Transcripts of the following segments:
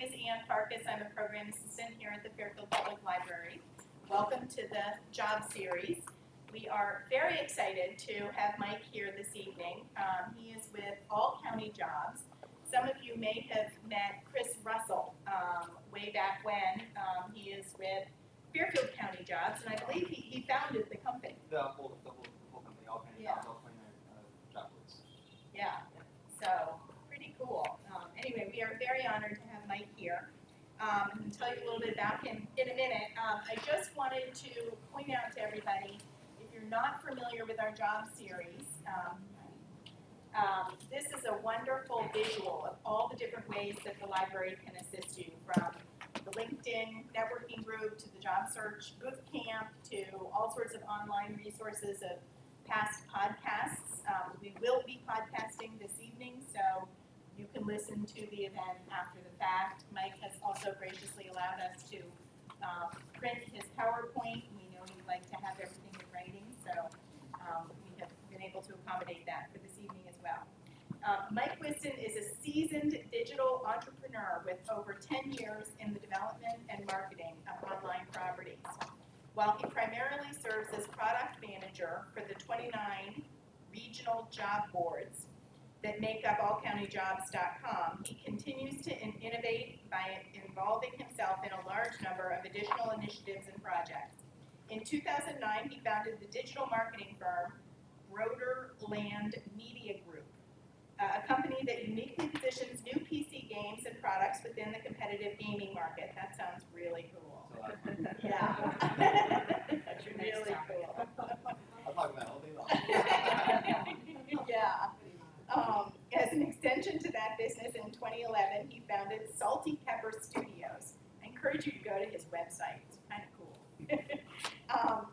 is Ann Farkas. I'm a program assistant here at the Fairfield Public Library. Welcome to the job series. We are very excited to have Mike here this evening. He is with All County Jobs. Some of you may have met Chris Russell way back when. He is with Fairfield County Jobs, and I believe he founded the company. The whole company, All County Jobs, all 29 job boards. Yeah, so pretty cool. Anyway, we are very honored to have Mike here. I'm going to tell you a little bit about him in a minute. I just wanted to point out to everybody, if you're not familiar with our job series, this is a wonderful visual of all the different ways that the library can assist you, from the LinkedIn networking group to the job search boot camp to all sorts of online resources of past podcasts. We will be podcasting this evening, so you can listen to the event after the fact. Mike has also graciously allowed us to print his PowerPoint. We know you'd like to have everything in writing, so we have been able to accommodate that for this evening as well. Mike Wiston is a seasoned digital entrepreneur with over 10 years in the development and marketing of online properties. While he primarily serves as product manager for the 29 regional job boards that make up allcountyjobs.com, he continues to innovate by involving himself in a large number of additional initiatives and projects. In 2009, he founded the digital marketing firm Borderland Media Group, a company that uniquely positions new PC games and products within the competitive gaming market. That sounds really cool. Yeah. That's really cool. I'll talk about it all day long. Yeah. As an extension to that business, in 2011, he founded SaltyPepper Studios. I encourage you to go to his website. It's kind of cool.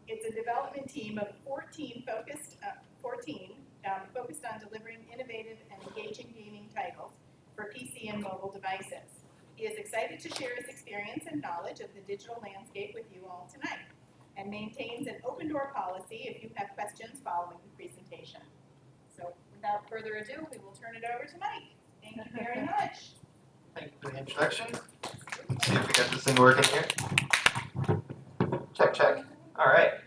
It's a development team of 14 focused on delivering innovative and engaging gaming titles for PC and mobile devices. He is excited to share his experience and knowledge of the digital landscape with you all tonight, and maintains an open door policy if you have questions following the presentation. So without further ado, we will turn it over to Mike. Thank you very much. Thank you for the introduction. Let's see if we got this thing working here. Check, check. All right.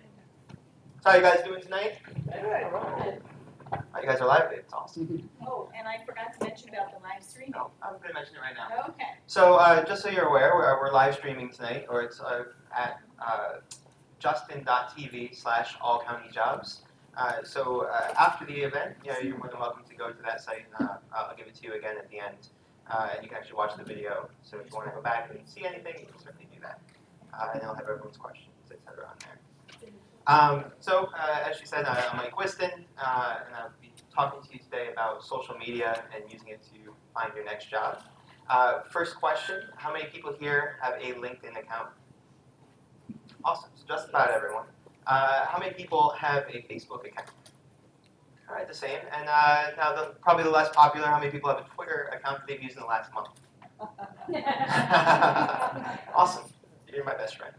So how you guys doing tonight? Good. Oh, you guys are live. It's awesome. Oh, and I forgot to mention about the live streaming. No, I'm going to mention it right now. Okay. So just so you're aware, we're live streaming tonight, or it's at justin.tv/allcountyjobs. So after the event, you're more than welcome to go to that site, and I'll give it to you again at the end. And you can actually watch the video. So if you want to go back and see anything, you can certainly do that. And I'll have everyone's questions, etc. on there. So as she said, I'm Mike Wiston, and I'll be talking to you today about social media and using it to find your next job. First question, how many people here have a LinkedIn account? Awesome, so just about everyone. How many people have a Facebook account? All right, the same. And now probably the less popular, how many people have a Twitter account that they've used in the last month? Awesome, you're my best friend.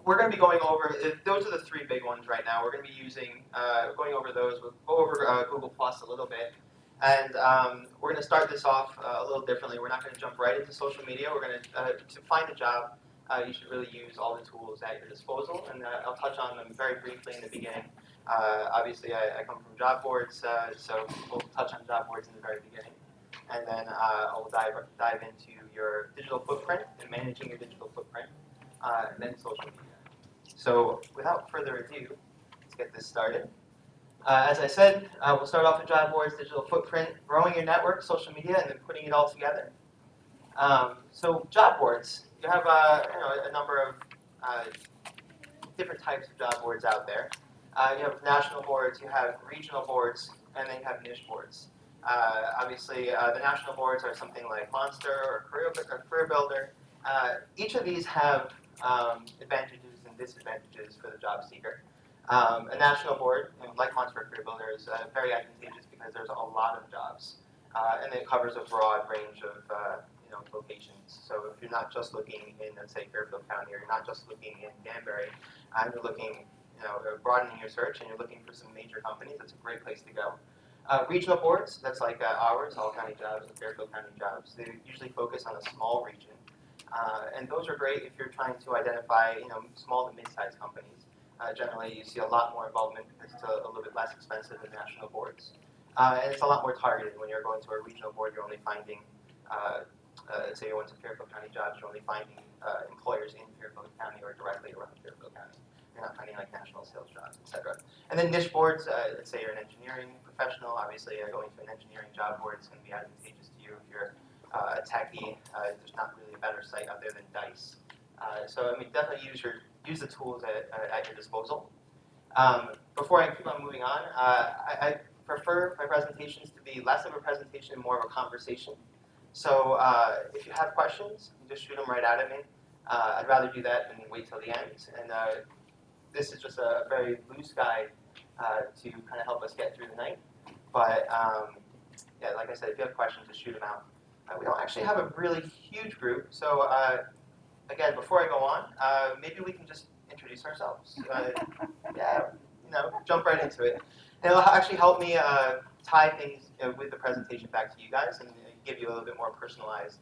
We're going to be going over, those are the three big ones right now. We're going to be going over those. We'll go over Google Plus a little bit. And we're going to start this off a little differently. We're not going to jump right into social media. We're going to find a job, you should really use all the tools at your disposal. And I'll touch on them very briefly in the beginning. Obviously, I come from job boards, so we'll touch on job boards in the very beginning. And then I'll dive into your digital footprint and managing your digital footprint, and then social media. So without further ado, let's get this started. As I said, we'll start off with job boards, digital footprint, growing your network, social media, and then putting it all together. So job boards, you have a number of different types of job boards out there. You have national boards, you have regional boards, and then you have niche boards. Obviously, the national boards are something like Monster or Career Builder. Each of these have advantages and disadvantages for the job seeker. A national board, like Monster or Career Builder, is very advantageous because there's a lot of jobs, and it covers a broad range of locations. So if you're not just looking in, let's say, Fairfield County, or you're not just looking in Danbury, and you're looking, broadening your search, and you're looking for some major companies, that's a great place to go. Regional boards, that's like ours, all county jobs and Fairfield County jobs. They usually focus on a small region. And those are great if you're trying to identify, small to mid-sized companies. Generally, you see a lot more involvement because it's a little bit less expensive than national boards. And it's a lot more targeted. When you're going to a regional board, you're only finding, say you went to Fairfield County jobs, you're only finding employers in Fairfield County or directly around Fairfield County. You're not finding like national sales jobs, etc. And then niche boards, let's say you're an engineering professional, obviously going to an engineering job board is going to be advantageous to you. If you're a techie, there's not really a better site out there than DICE. So I mean, definitely use the tools at your disposal. Before I keep on moving on, I prefer my presentations to be less of a presentation and more of a conversation. So if you have questions, you just shoot them right out at me. I'd rather do that than wait till the end. And this is just a very loose guide to kind of help us get through the night. But yeah, like I said, if you have questions, just shoot them out. We don't actually have a really huge group, so again, before I go on, maybe we can just introduce ourselves. Yeah, jump right into it. And it'll actually help me tie things with the presentation back to you guys and give you a little bit more personalized,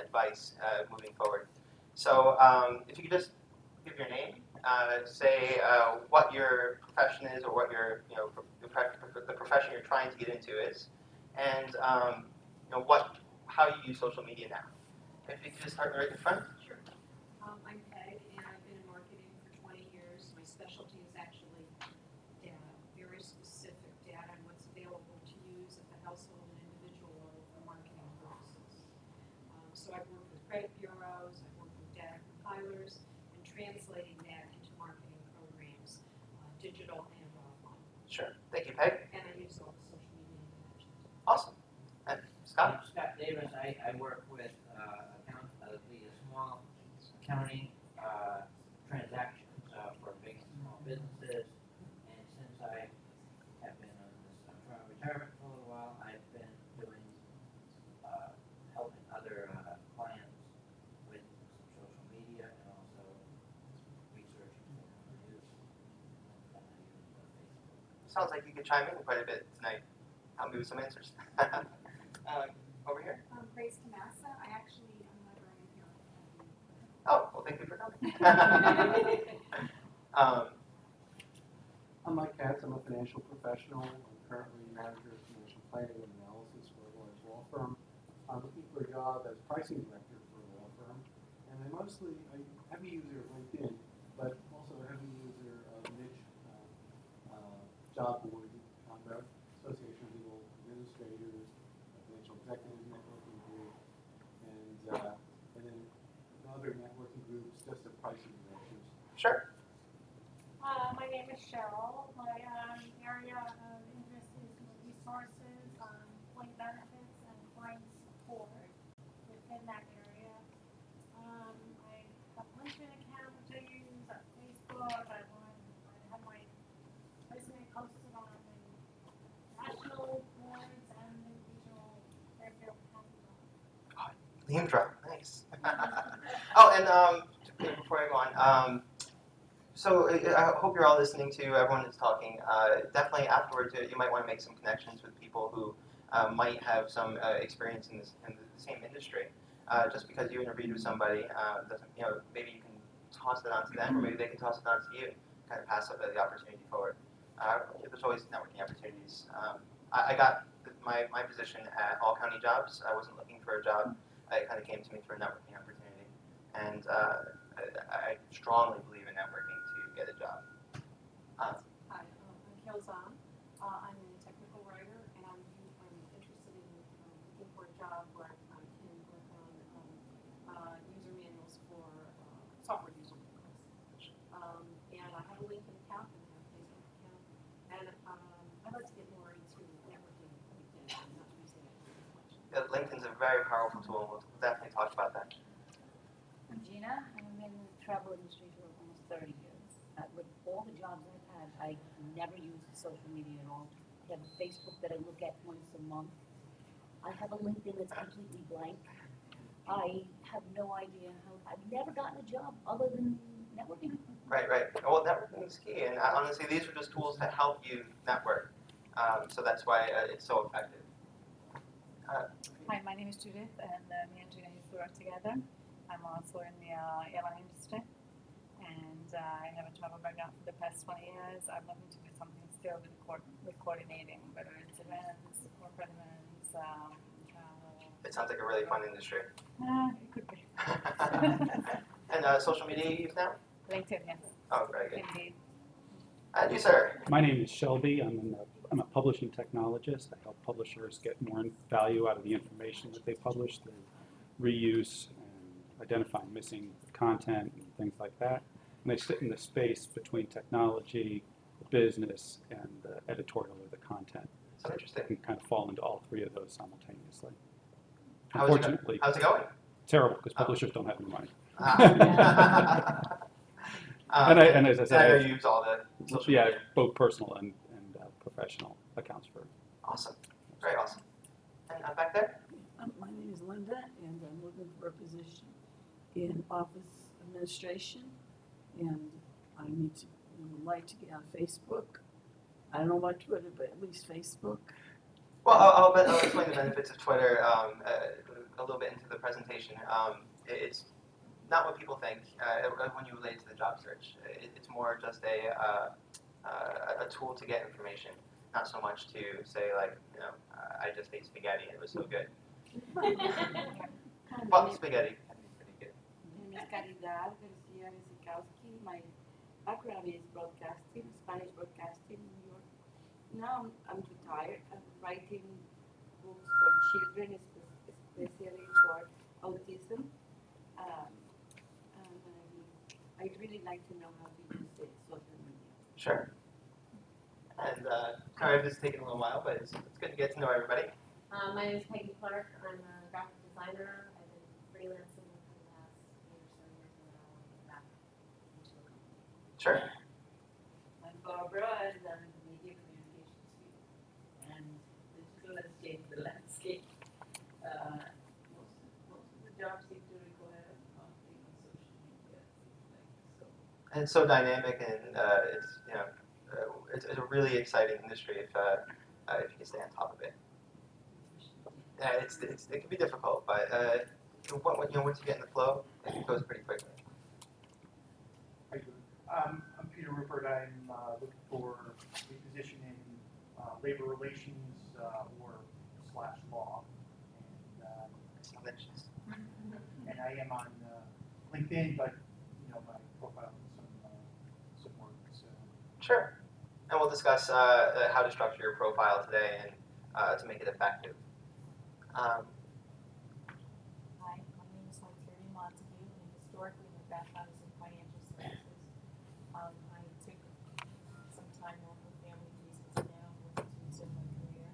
advice moving forward. So if you could just give your name, say what your profession is or what your, the profession you're trying to get into is, and how you use social media now. If you could just start right in front. Sure. I'm Peg, and I've been in marketing for 20 years. My specialty is actually data, very specific data on what's available to use at the household and individual level for marketing purposes. So I've worked with credit bureaus, I've worked with data compilers, and translating that into marketing programs, digital and offline. Sure. Thank you, Peg. And I use all the social media you mentioned. Awesome. And Scott? I'm Scott Davis. I work with the small accounting transactions for big and small businesses. And since I have been on this retirement for a little while, I've been doing helping other clients with social media and also researching what to use. Sounds like you could chime in quite a bit tonight. Help me with some answers. Over here. Grace Tomasa. I actually am a librarian here. Oh, well, thank you for coming. I'm Mike Katz. I'm a financial professional. I'm currently manager of financial planning and analysis for a large law firm. I'm looking for a job as pricing director for a law firm. And I'm a heavy user of LinkedIn, but also a heavy user of niche job board, Association of Legal Administrators, Financial Executive Networking Group, and then other networking groups, just the pricing directors. Sure. My name is Cheryl. My area of interest is resources, employee benefits, and client support within that area. I have a LinkedIn account which I use, Facebook. I have my resume posted on the national boards and the regional Fairfield County. Name drop. Nice. Oh, and before I go on, so I hope you're all listening to everyone that's talking. Definitely afterwards, you might want to make some connections with people who might have some experience in the same industry. Just because you interviewed with somebody doesn't, maybe you can toss it on to them, or maybe they can toss it on to you. Kind of pass the opportunity forward. There's always networking opportunities. I got my position at All County Jobs. I wasn't looking for a job. It kind of came to me through a networking opportunity, and I strongly believe in networking to get a job. Hi, I'm Kelzan. I'm a technical writer, and I'm interested in looking for a job where I can work on user manuals for software user manuals. And I have a LinkedIn account and I have a Facebook account, and I'd like to get more into networking LinkedIn and not using it too much. Yeah, LinkedIn's a very powerful tool, and we'll definitely talk about that. I'm Gina. I'm in the travel industry for almost 30 years. With all the jobs I've had, I never used social media at all. I have a Facebook that I look at once a month. I have a LinkedIn that's completely blank. I have no idea how. I've never gotten a job other than networking. Right. Well, networking is key, and honestly, these are just tools to help you network. So that's why it's so effective. Hi, my name is Judith, and me and Gina used to work together. I'm also in the airline industry, and I have a travel background for the past 20 years. I'm looking to do something still with coordinating, whether it's events, corporate events, travel. It sounds like a really fun industry. It could be. And social media you use now? LinkedIn, yes. Oh, very good. Indeed. And you, sir? My name is Shelby. I'm a publishing technologist. I help publishers get more value out of the information that they publish through reuse and identifying missing content and things like that. And I sit in the space between technology, the business, and the editorial or the content. So interesting. I can kind of fall into all three of those simultaneously. How's it Unfortunately, How's it going? terrible because publishers don't have any money. And as I said, I use all the social yeah, media. both personal and professional accounts for. Awesome. Very awesome. And back there? My name is Linda, and I'm looking for a position in office administration, and I would like to get on Facebook. I don't know about Twitter, but at least Facebook. Well, I'll explain the benefits of Twitter a little bit into the presentation. It's not what people think when you relate to the job search. It's more just a tool to get information, not so much to say like, I just ate spaghetti and it was so good. Well, spaghetti can be pretty good. My name is Caridad Garcia Rizikowski. My background is broadcasting, Spanish broadcasting in New York. Now I'm retired. I'm writing books for children, especially for autism. And I'd really like to know how to use the social media. Sure. And sorry if this is taking a little while, but it's good to get to know everybody. My name is Peggy Clark. I'm a graphic designer. I've been freelancing for the last 8 or so years, and now I want to get back into a company. Sure. I'm Barbara, and I'm in the media communications field. And digital has changed the landscape. Most of the jobs seem to require marketing on social media. And it's so dynamic, and it's a really exciting industry if you can stay on top of it. Yeah, it can be difficult, but once you get in the flow, it goes pretty quickly. How you doing? I'm Peter Rupert. I'm looking for a position in labor relations or / law, and I am on LinkedIn, but my profile is some work. So. Sure. And we'll discuss how to structure your profile today and to make it effective. Hi, my name is Marjorie Montague, and historically my background is in financial services. I took some time off for family reasons, and now I'm looking to resume my career.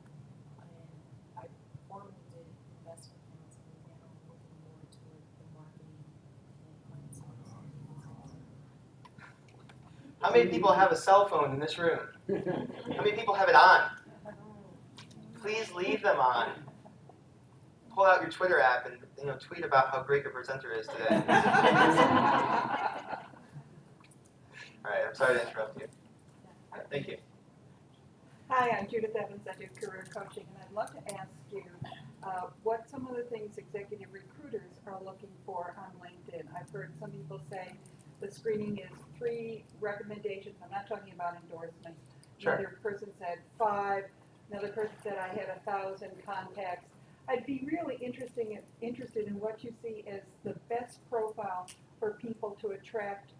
And I formerly did investment counseling, and now I'm looking more toward the marketing and client service. How many people have a cell phone in this room? How many people have it on? Please leave them on. Pull out your Twitter app and tweet about how great your presenter is today. All right, I'm sorry to interrupt you. Thank you. Hi, I'm Judith Evans. I do career coaching, and I'd love to ask you what some of the things executive recruiters are looking for on LinkedIn. I've heard some people say the screening is 3 recommendations. I'm not talking about endorsements. Sure. Another person said 5. Another person said I had 1,000 contacts. I'd be really interested in what you see as the best profile for people to attract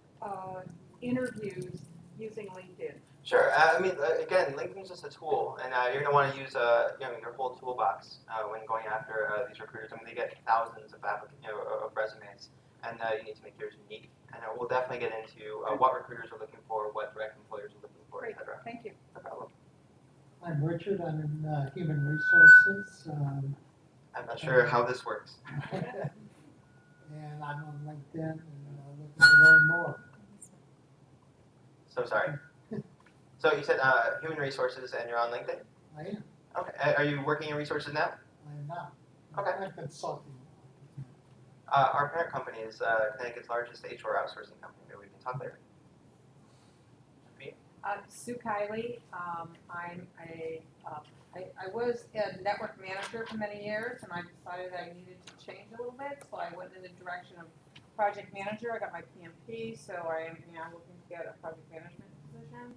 interviews using LinkedIn. Sure. Again, LinkedIn is just a tool, and you're going to want to use your whole toolbox when going after these recruiters. They get thousands of of resumes, and you need to make yours unique. And we'll definitely get into what recruiters are looking for, what direct employers are looking for, Great. etc. Thank you. No problem. I'm Richard. I'm in human resources. I'm not sure how this works. And I'm on LinkedIn and looking to learn more. So sorry. So you said human resources and you're on LinkedIn? I am. Okay. Are you working in resources now? I am not. Okay. I'm consulting. Our parent company is Connecticut's largest HR outsourcing company. Maybe we can talk later. Sue Kiley. I'm a I was a network manager for many years, and I decided I needed to change a little bit, so I went in the direction of project manager. I got my PMP, so I am now looking to get a project management position.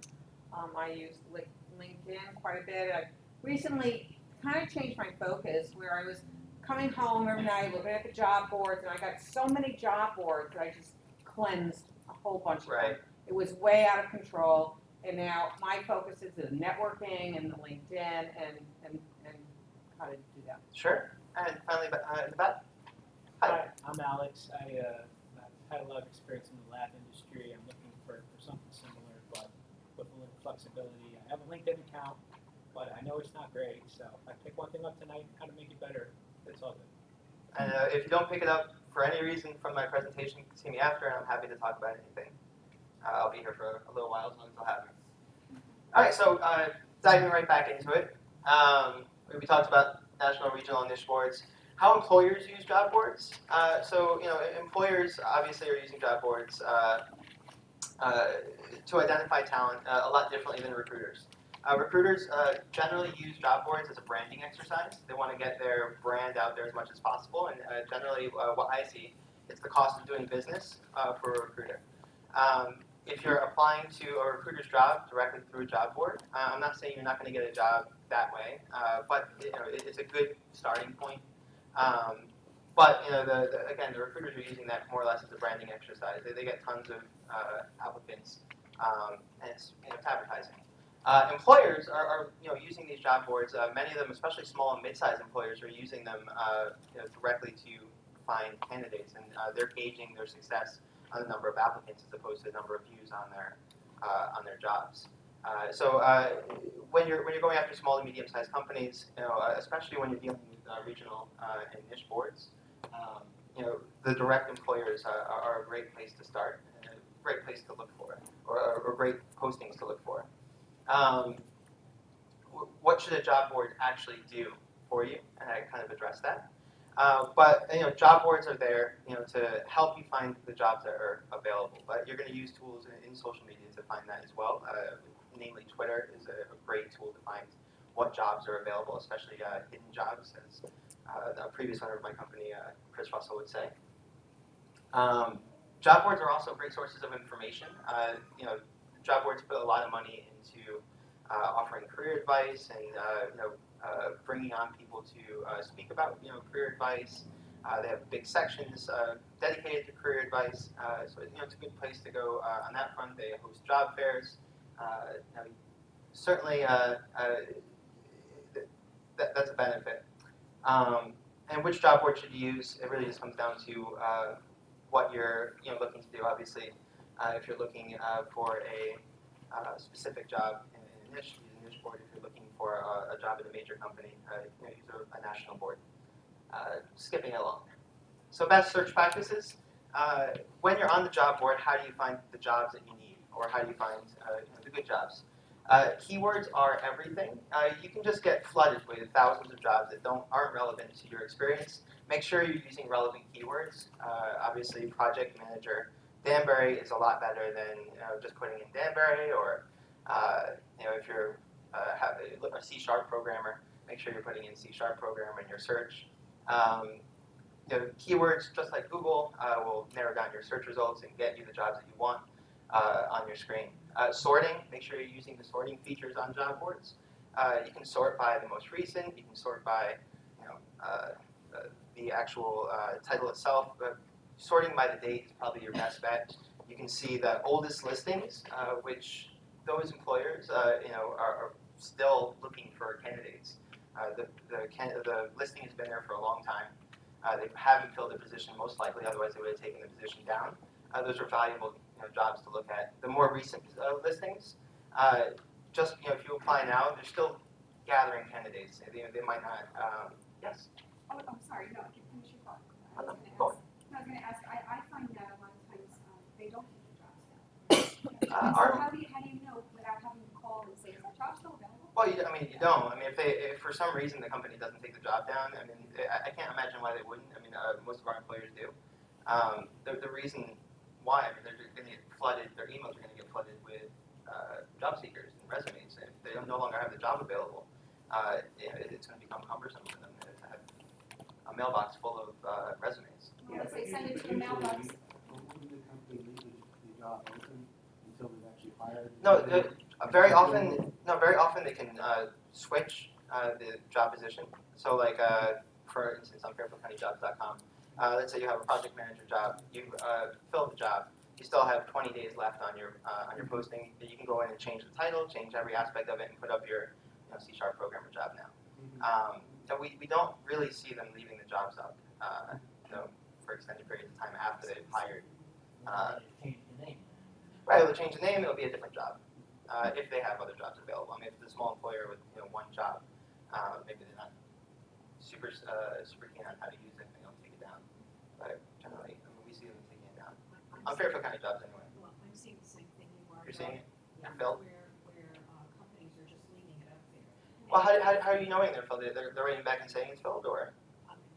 I use LinkedIn quite a bit. I recently kind of changed my focus, where I was coming home every night looking at the job boards, and I got so many job boards that I just cleansed a whole bunch of them. It was way out of control. And now my focus is the networking and the LinkedIn and how to do that. Sure. And finally, in the back. Hi, I'm Alex. I've had a lot of experience in the lab industry. I'm looking for something similar, but with a little flexibility. I have a LinkedIn account, but I know it's not great. So if I pick one thing up tonight, how to make it better, it's all good. And if you don't pick it up for any reason from my presentation, you can see me after, and I'm happy to talk about anything. I'll be here for a little while, as long as I'll have you. All right, so diving right back into it. We talked about national, regional, and niche boards. How employers use job boards. So, employers obviously are using job boards to identify talent a lot differently than recruiters. Recruiters generally use job boards as a branding exercise. They want to get their brand out there as much as possible, and generally what I see, it's the cost of doing business for a recruiter. If you're applying to a recruiter's job directly through a job board, I'm not saying you're not going to get a job that way, but it's a good starting point. But again, the recruiters are using that more or less as a branding exercise. They get tons of applicants, and it's advertising. Employers are using these job boards. Many of them, especially small and mid-sized employers, are using them directly to find candidates, and they're gauging their success on the number of applicants as opposed to the number of views on their jobs. So when you're going after small to medium-sized companies, especially when you're dealing with regional and niche boards, the direct employers are a great place to start, and a great place to look for, or great postings to look for. What should a job board actually do for you? And I kind of addressed that. But job boards are there, to help you find the jobs that are available. But you're going to use tools in social media to find that as well. Namely, Twitter is a great tool to find what jobs are available, especially hidden jobs, as a previous owner of my company, Chris Russell, would say. Job boards are also great sources of information. Job boards put a lot of money into offering career advice and bringing on people to speak about career advice. They have big sections dedicated to career advice, so it's a good place to go on that front. They host job fairs. Certainly, that's a benefit. And which job board should you use? It really just comes down to what you're looking to do. Obviously, if you're looking for a specific job in a niche, use a niche board. If you're looking for a job in a major company, use a national board. Skipping along. So best search practices. When you're on the job board, how do you find the jobs that you need, or how do you find the good jobs? Keywords are everything. You can just get flooded with thousands of jobs that aren't relevant to your experience. Make sure you're using relevant keywords. Obviously, project manager, Danbury is a lot better than just putting in Danbury, or if you're a C# programmer, make sure you're putting in C# programmer in your search. Keywords, just like Google, will narrow down your search results and get you the jobs that you want on your screen. Sorting, make sure you're using the sorting features on job boards. You can sort by the most recent. You can sort by the actual title itself, but sorting by the date is probably your best bet. You can see the oldest listings, which those employers are still looking for candidates. The listing has been there for a long time. They haven't filled the position most likely, otherwise they would have taken the position down. Those are valuable jobs to look at. The more recent listings, just if you apply now, they're still gathering candidates. They might not. Yes. Oh, I'm sorry. No, finish your thought. I was going to ask. I find that a lot of times they don't take the jobs down. So how do you know without having to call and say, is that job still available? Well, you don't. If for some reason the company doesn't take the job down, I can't imagine why they wouldn't. Most of our employers do. The reason why, they're going to get flooded. Their emails are going to get flooded with job seekers and resumes, and they no longer have the job available. it's going to become cumbersome for them to have a mailbox full of resumes. Well, let's say send it to the mailbox. Wouldn't the company leave the job open until they've actually hired? No, very often, they can switch the job position. So like, for instance, on fairfieldcountyjobs.com, let's say you have a project manager job, you fill the job, you still have 20 days left on your posting. You can go in and change the title, change every aspect of it, and put up your C# programmer job now. So we don't really see them leaving the jobs up, for extended periods of time after they've hired. Change the name. Right, they'll change the name, it'll be a different job, if they have other jobs available. I mean, if it's a small employer with one job, maybe they're not super keen on how to use it, they don't take it down. But generally, I mean, we see them taking it down. On Fairfield County Jobs anyway. Well, I'm seeing the same thing you are. You're seeing it? Yeah, Filled? where companies are just leaving it up there. Well, how are you knowing they're filled? They're writing back and saying it's filled, or?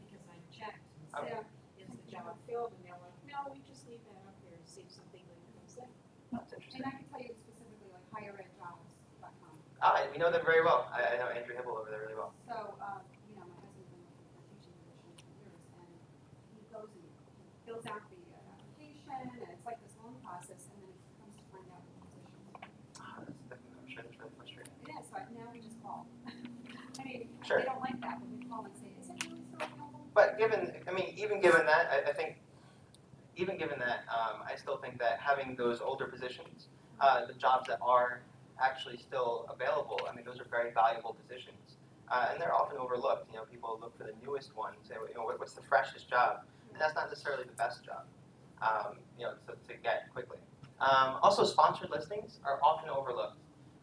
Because I checked Okay. and said, is the job filled? And they're like, no, we just leave that up there to see if something later comes in. That's interesting. And I can tell you specifically like higheredjobs.com. We know them very well. I know Andrew Hibble over there really well. So, my husband's been looking for teaching positions for years, and he goes and he fills out the application, and it's like this long process, and then he comes to find out the position. I'm sure that's really frustrating. It is, so now we just call. I mean, Sure. they don't like that, but we call and say, is it really still available? But even given that, I think, even given that, I still think that having those older positions, the jobs that are actually still available, I mean, those are very valuable positions. And they're often overlooked. People look for the newest one, say, what's the freshest job? And that's not necessarily the best job, to get quickly. Also, sponsored listings are often overlooked.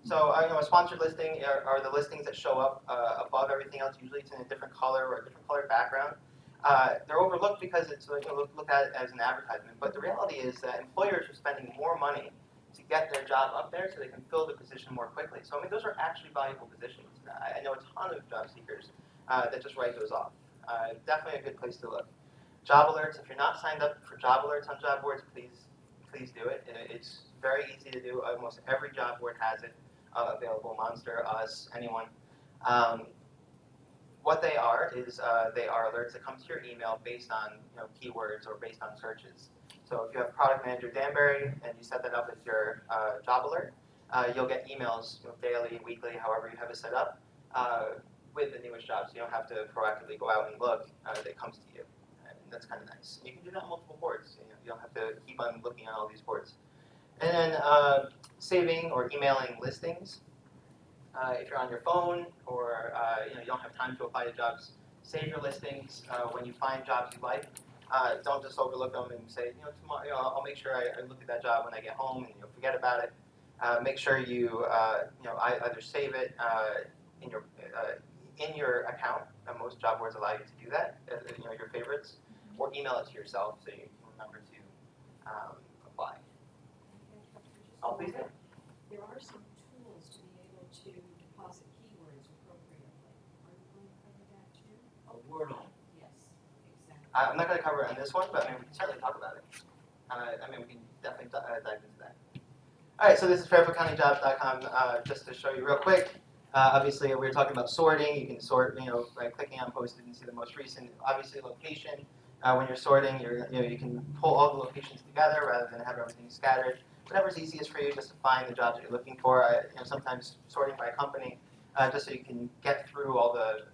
So, a sponsored listing are the listings that show up above everything else. Usually it's in a different color or a different colored background. They're overlooked because it's looked at it as an advertisement. But the reality is that employers are spending more money to get their job up there so they can fill the position more quickly. So, those are actually valuable positions. I know a ton of job seekers that just write those off. Definitely a good place to look. Job alerts, if you're not signed up for job alerts on job boards, please do it. It's very easy to do. Almost every job board has it available, Monster, us, anyone. What they are is they are alerts that come to your email based on keywords or based on searches. So if you have product manager Danbury and you set that up as your job alert, you'll get emails daily, weekly, however you have it set up, with the newest jobs. You don't have to proactively go out and look. It comes to you, and that's kind of nice. You can do that on multiple boards. You don't have to keep on looking at all these boards. And then saving or emailing listings. If you're on your phone or you don't have time to apply to jobs, save your listings. When you find jobs you like, don't just overlook them and say, tomorrow, I'll make sure I look at that job when I get home, and you'll forget about it. Make sure you either save it in your account. Most job boards allow you to do that. Your favorites, or email it to yourself so you can remember to apply. Please do. There are some tools to be able to deposit keywords appropriately. Are you going to cover that too? A word on. Yes, exactly. I'm not going to cover it on this one, but we can certainly talk about it. We can definitely dive into that. All right, so this is fairfieldcountyjobs.com. Just to show you real quick. Obviously, we were talking about sorting. You can sort, by clicking on posted and see the most recent. Obviously, location. When you're sorting, you can pull all the locations together rather than have everything scattered. Whatever's easiest for you, just to find the jobs that you're looking for. Sometimes sorting by company, just so you can get through all the,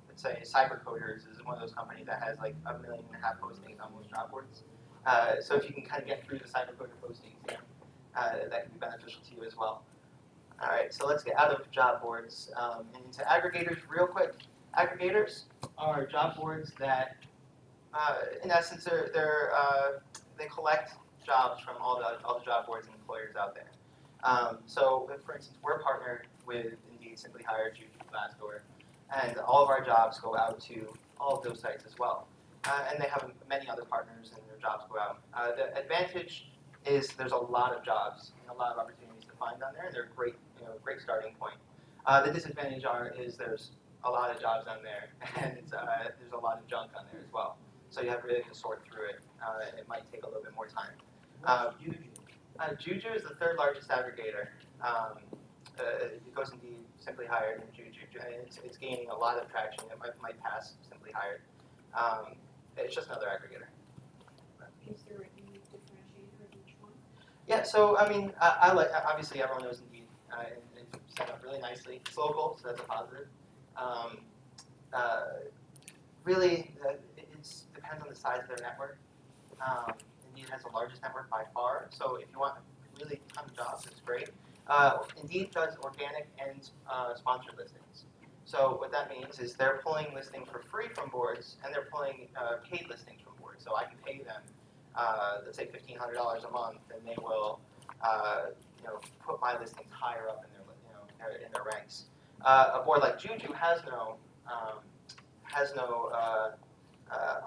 let's say CyberCoders is one of those companies that has like 1.5 million postings on most job boards. So if you can kind of get through the CyberCoder postings, that can be beneficial to you as well. All right, so let's get out of job boards and into aggregators real quick. Aggregators are job boards that, in essence, they collect jobs from all the job boards and employers out there. So, for instance, we're partnered with Indeed, Simply Hire, Juju, Glassdoor, and all of our jobs go out to all of those sites as well. And they have many other partners, and their jobs go out. The advantage is there's a lot of jobs and a lot of opportunities to find on there, and they're a great starting point. The disadvantage is there's a lot of jobs on there, and there's a lot of junk on there as well. So you have to really sort through it. It might take a little bit more time. Juju is the third largest aggregator. It goes Indeed, Simply Hired and Juju, and it's gaining a lot of traction. It might pass Simply Hired. It's just another aggregator. Is there a unique differentiator of each one? Yeah, so I mean, I like, obviously everyone knows Indeed, and it's set up really nicely. It's local, so that's a positive. Really, it depends on the size of their network. Indeed has the largest network by far, so if you want really a ton of jobs, it's great. Indeed does organic and sponsored listings. So what that means is they're pulling listings for free from boards, and they're pulling paid listings from boards. So I can pay them, let's say $1,500 a month, and they will, put my listings higher up in their ranks. A board like Juju has no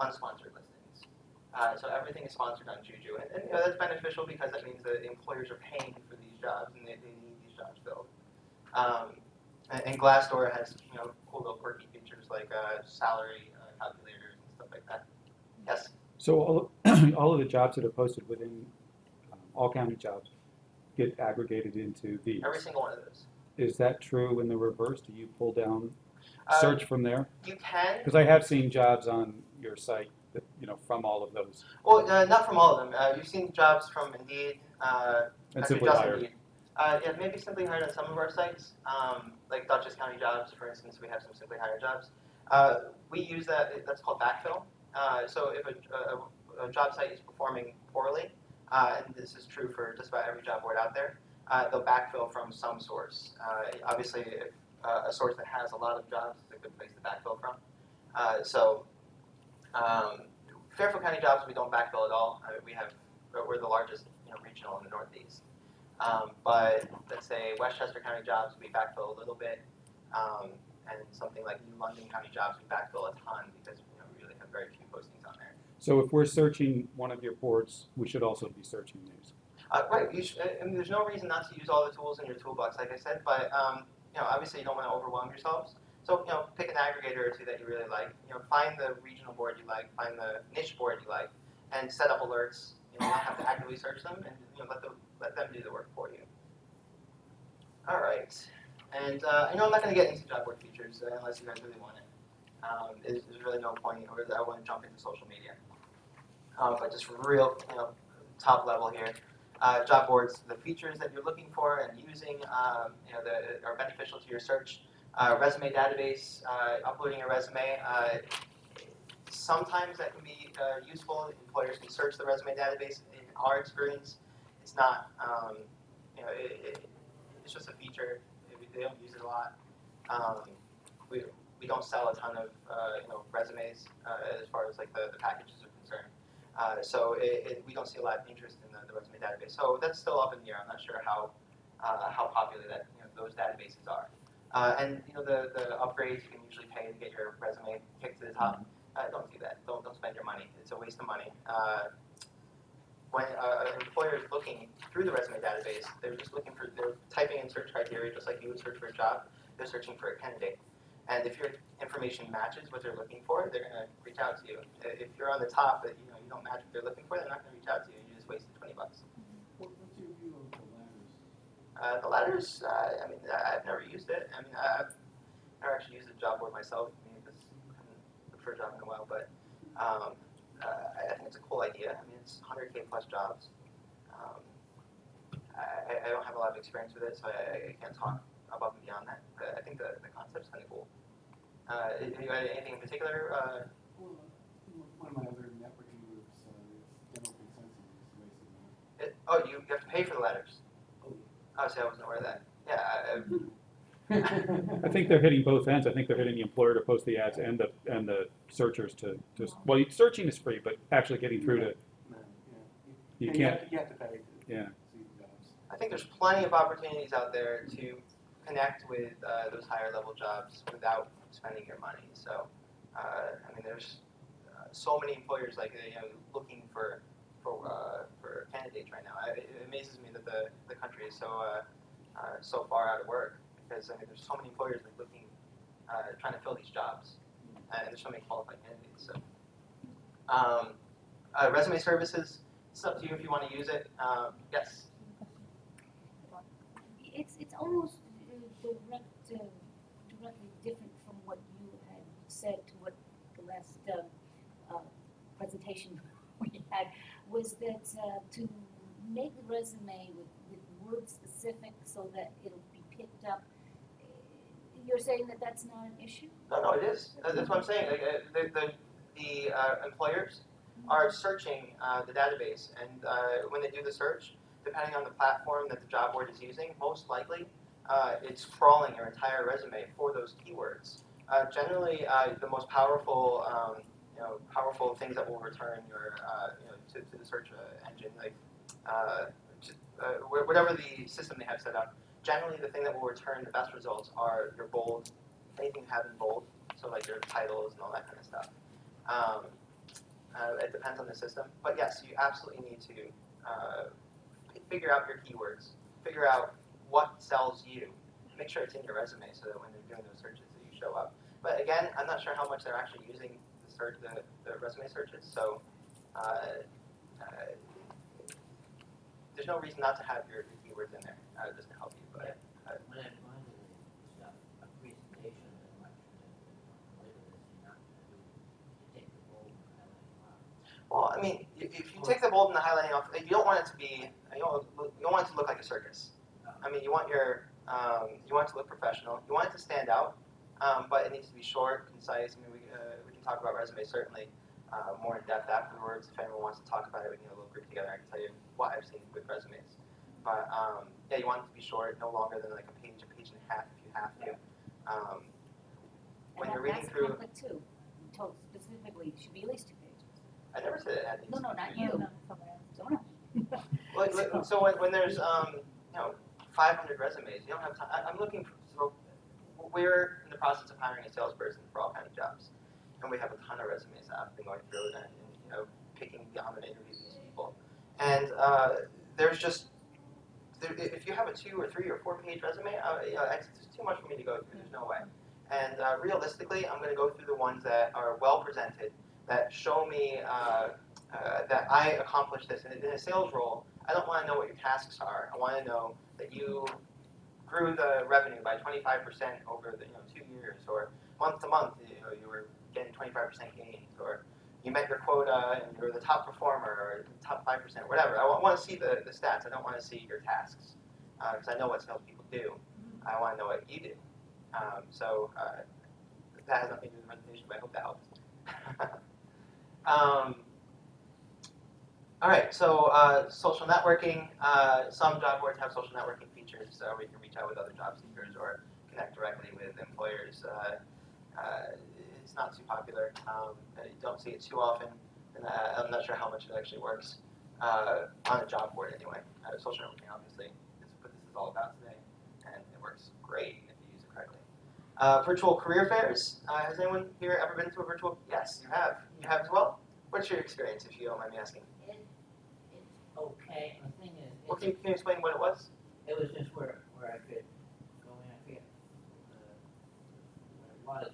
unsponsored listings. So everything is sponsored on Juju, and that's beneficial because that means that employers are paying for these jobs, and they need these jobs filled. And Glassdoor has cool little quirky features like salary calculators and stuff like that. Yes. So all of the jobs that are posted within all county jobs get aggregated into these. Every single one of those. Is that true in the reverse? Do you pull down search from there? You can. Because I have seen jobs on your site that, from all of those. Well, not from all of them. You've seen jobs from Indeed. And Simply Hired. Indeed. Yeah, maybe Simply Hired on some of our sites, like Dutchess County Jobs, for instance. We have some Simply Hired jobs. We use that. That's called backfill. So if a job site is performing poorly, and this is true for just about every job board out there, they'll backfill from some source. Obviously, if, a source that has a lot of jobs is a good place to backfill from. Fairfield County Jobs we don't backfill at all. We're the largest regional in the Northeast. But let's say Westchester County Jobs we backfill a little bit, and something like New London County Jobs we backfill a ton because we really have very few postings on there. So if we're searching one of your boards, we should also be searching these. Right. I mean, there's no reason not to use all the tools in your toolbox, like I said. But obviously you don't want to overwhelm yourselves. So pick an aggregator or two that you really like. Find the regional board you like, find the niche board you like, and set up alerts. Not have to actively search them, and let them do the work for you. All right. And I know I'm not going to get into job board features unless you guys really want it. There's really no point, or I want to jump into social media. But just real, top level here. Job boards, the features that you're looking for and using, that are beneficial to your search. Resume database, uploading a resume. Sometimes that can be useful. Employers can search the resume database. In our experience, it's not. It's just a feature. They don't use it a lot. We don't sell a ton of resumes as far as like the packages are concerned. So we don't see a lot of interest in the resume database. So that's still up in the air. I'm not sure how popular that those databases are. And the upgrades you can usually pay to get your resume kicked to the top. Don't do that. Don't spend your money. It's a waste of money. When an employer is looking through the resume database, they're typing in search criteria just like you would search for a job. They're searching for a candidate. And if your information matches what they're looking for, they're going to reach out to you. If you're on the top, but you don't match what they're looking for, they're not going to reach out to you. You just wasted $20. What's your view of the ladders? The ladders, I mean, I've never used it. I mean, I've never actually used a job board myself because I haven't looked for a job in a while. But I think it's a cool idea. I mean, it's 100K plus jobs. I don't have a lot of experience with it, so I can't talk above and beyond that. But I think the concept's kind of cool. Have you got anything in particular? Well, one of my other networking groups, general consensus is wasting money. Oh, you have to pay for the ladders. Oh, see, I wasn't aware of that. Yeah. I think they're hitting both ends. I think they're hitting the employer to post the ads and the searchers to just, well, searching is free, but actually getting through to, you can't. You have to pay to see the jobs. I think there's plenty of opportunities out there to connect with those higher level jobs without spending your money. So, I mean, there's so many employers looking for candidates right now. It amazes me that the country is so far out of work because I mean there's so many employers looking, trying to fill these jobs, and there's so many qualified candidates. So, resume services. It's up to you if you want to use it. Yes. It's almost direct directly different from what you had said to what the last presentation we had, was that to make the resume with word specific so that it'll be picked up. You're saying that that's not an issue? No, it is. That's what I'm saying. Like, the employers are searching the database, and when they do the search, depending on the platform that the job board is using, most likely it's crawling your entire resume for those keywords. Generally, the most powerful, powerful things that will return your, to the search engine, like whatever the system they have set up. Generally, the thing that will return the best results are your bold, anything you have in bold, so like your titles and all that kind of stuff. It depends on the system, but yes, you absolutely need to figure out your keywords, figure out what sells you, make sure it's in your resume so that when they're doing those searches that you show up. But again, I'm not sure how much they're actually using the resume searches, so there's no reason not to have your keywords in there just to help you. But when I'm going to the stuff, a presentation that much later this, you're not going to take the bold and highlighting off. well, I mean, if you take the bold and the highlighting off, you don't want it to be, you don't want it to look like a circus. I mean, you want your, you want it to look professional. You want it to stand out, but it needs to be short, concise. I mean, we can talk about resumes certainly more in depth afterwards. If anyone wants to talk about it, we can get a little group together. I can tell you what I've seen with resumes. But yeah, you want it to be short, no longer than like a page and a half if you have to. When you're reading that's through, conflict too. You told specifically it should be at least 2 pages. I never said it had these. No, not you. Someone else. Well, so when there's 500 resumes, you don't have time. I'm looking for, so we're in the process of hiring a salesperson for all kinds of jobs, and we have a ton of resumes that I've been going through and picking I'm going to interview these people. And there's just if you have a 2 or 3 or 4 page resume, it's too much for me to go through. There's no way. And realistically, I'm going to go through the ones that are well presented, that show me that I accomplished this. And in a sales role, I don't want to know what your tasks are. I want to know that you grew the revenue by 25% over the 2 years, or month to month, you were getting 25% gains, or you met your quota and you were the top performer, or top 5%, whatever. I want to see the stats. I don't want to see your tasks, because I know what salespeople do. I want to know what you do. So that has nothing to do with the presentation, but I hope that helps. All right, so social networking. Some job boards have social networking features where you can reach out with other job seekers or connect directly with employers. It's not too popular. You don't see it too often, and I'm not sure how much it actually works on a job board anyway. Social networking, obviously, is what this is all about today, and it works great if you use it correctly. Virtual career fairs. Has anyone here ever been to a virtual? Yes, you have. You have as well? What's your experience, if you don't mind me asking? Okay, the thing is, Well, can you explain what it was? it was just where I could go in. I forget what it was,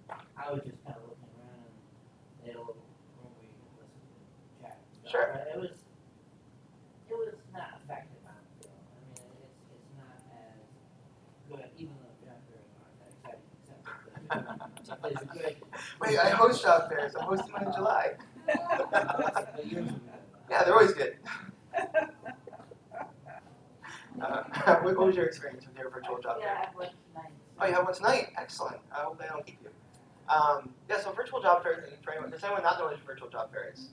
but I was just kind of looking around and they had a little room where you could listen to chat. And stuff. Sure. But it was not effective. I don't feel. I mean, it's not as good, even though job fairs aren't that exciting, except that there's a good. Wait, I host job fairs. I'm hosting one in July. Yeah, they're always good. What was your experience with your virtual job fair? Yeah, I have one tonight. Oh, you have one tonight? Excellent. I hope they don't keep you. Yeah, so virtual job fair, does anyone not know what a virtual job fair is?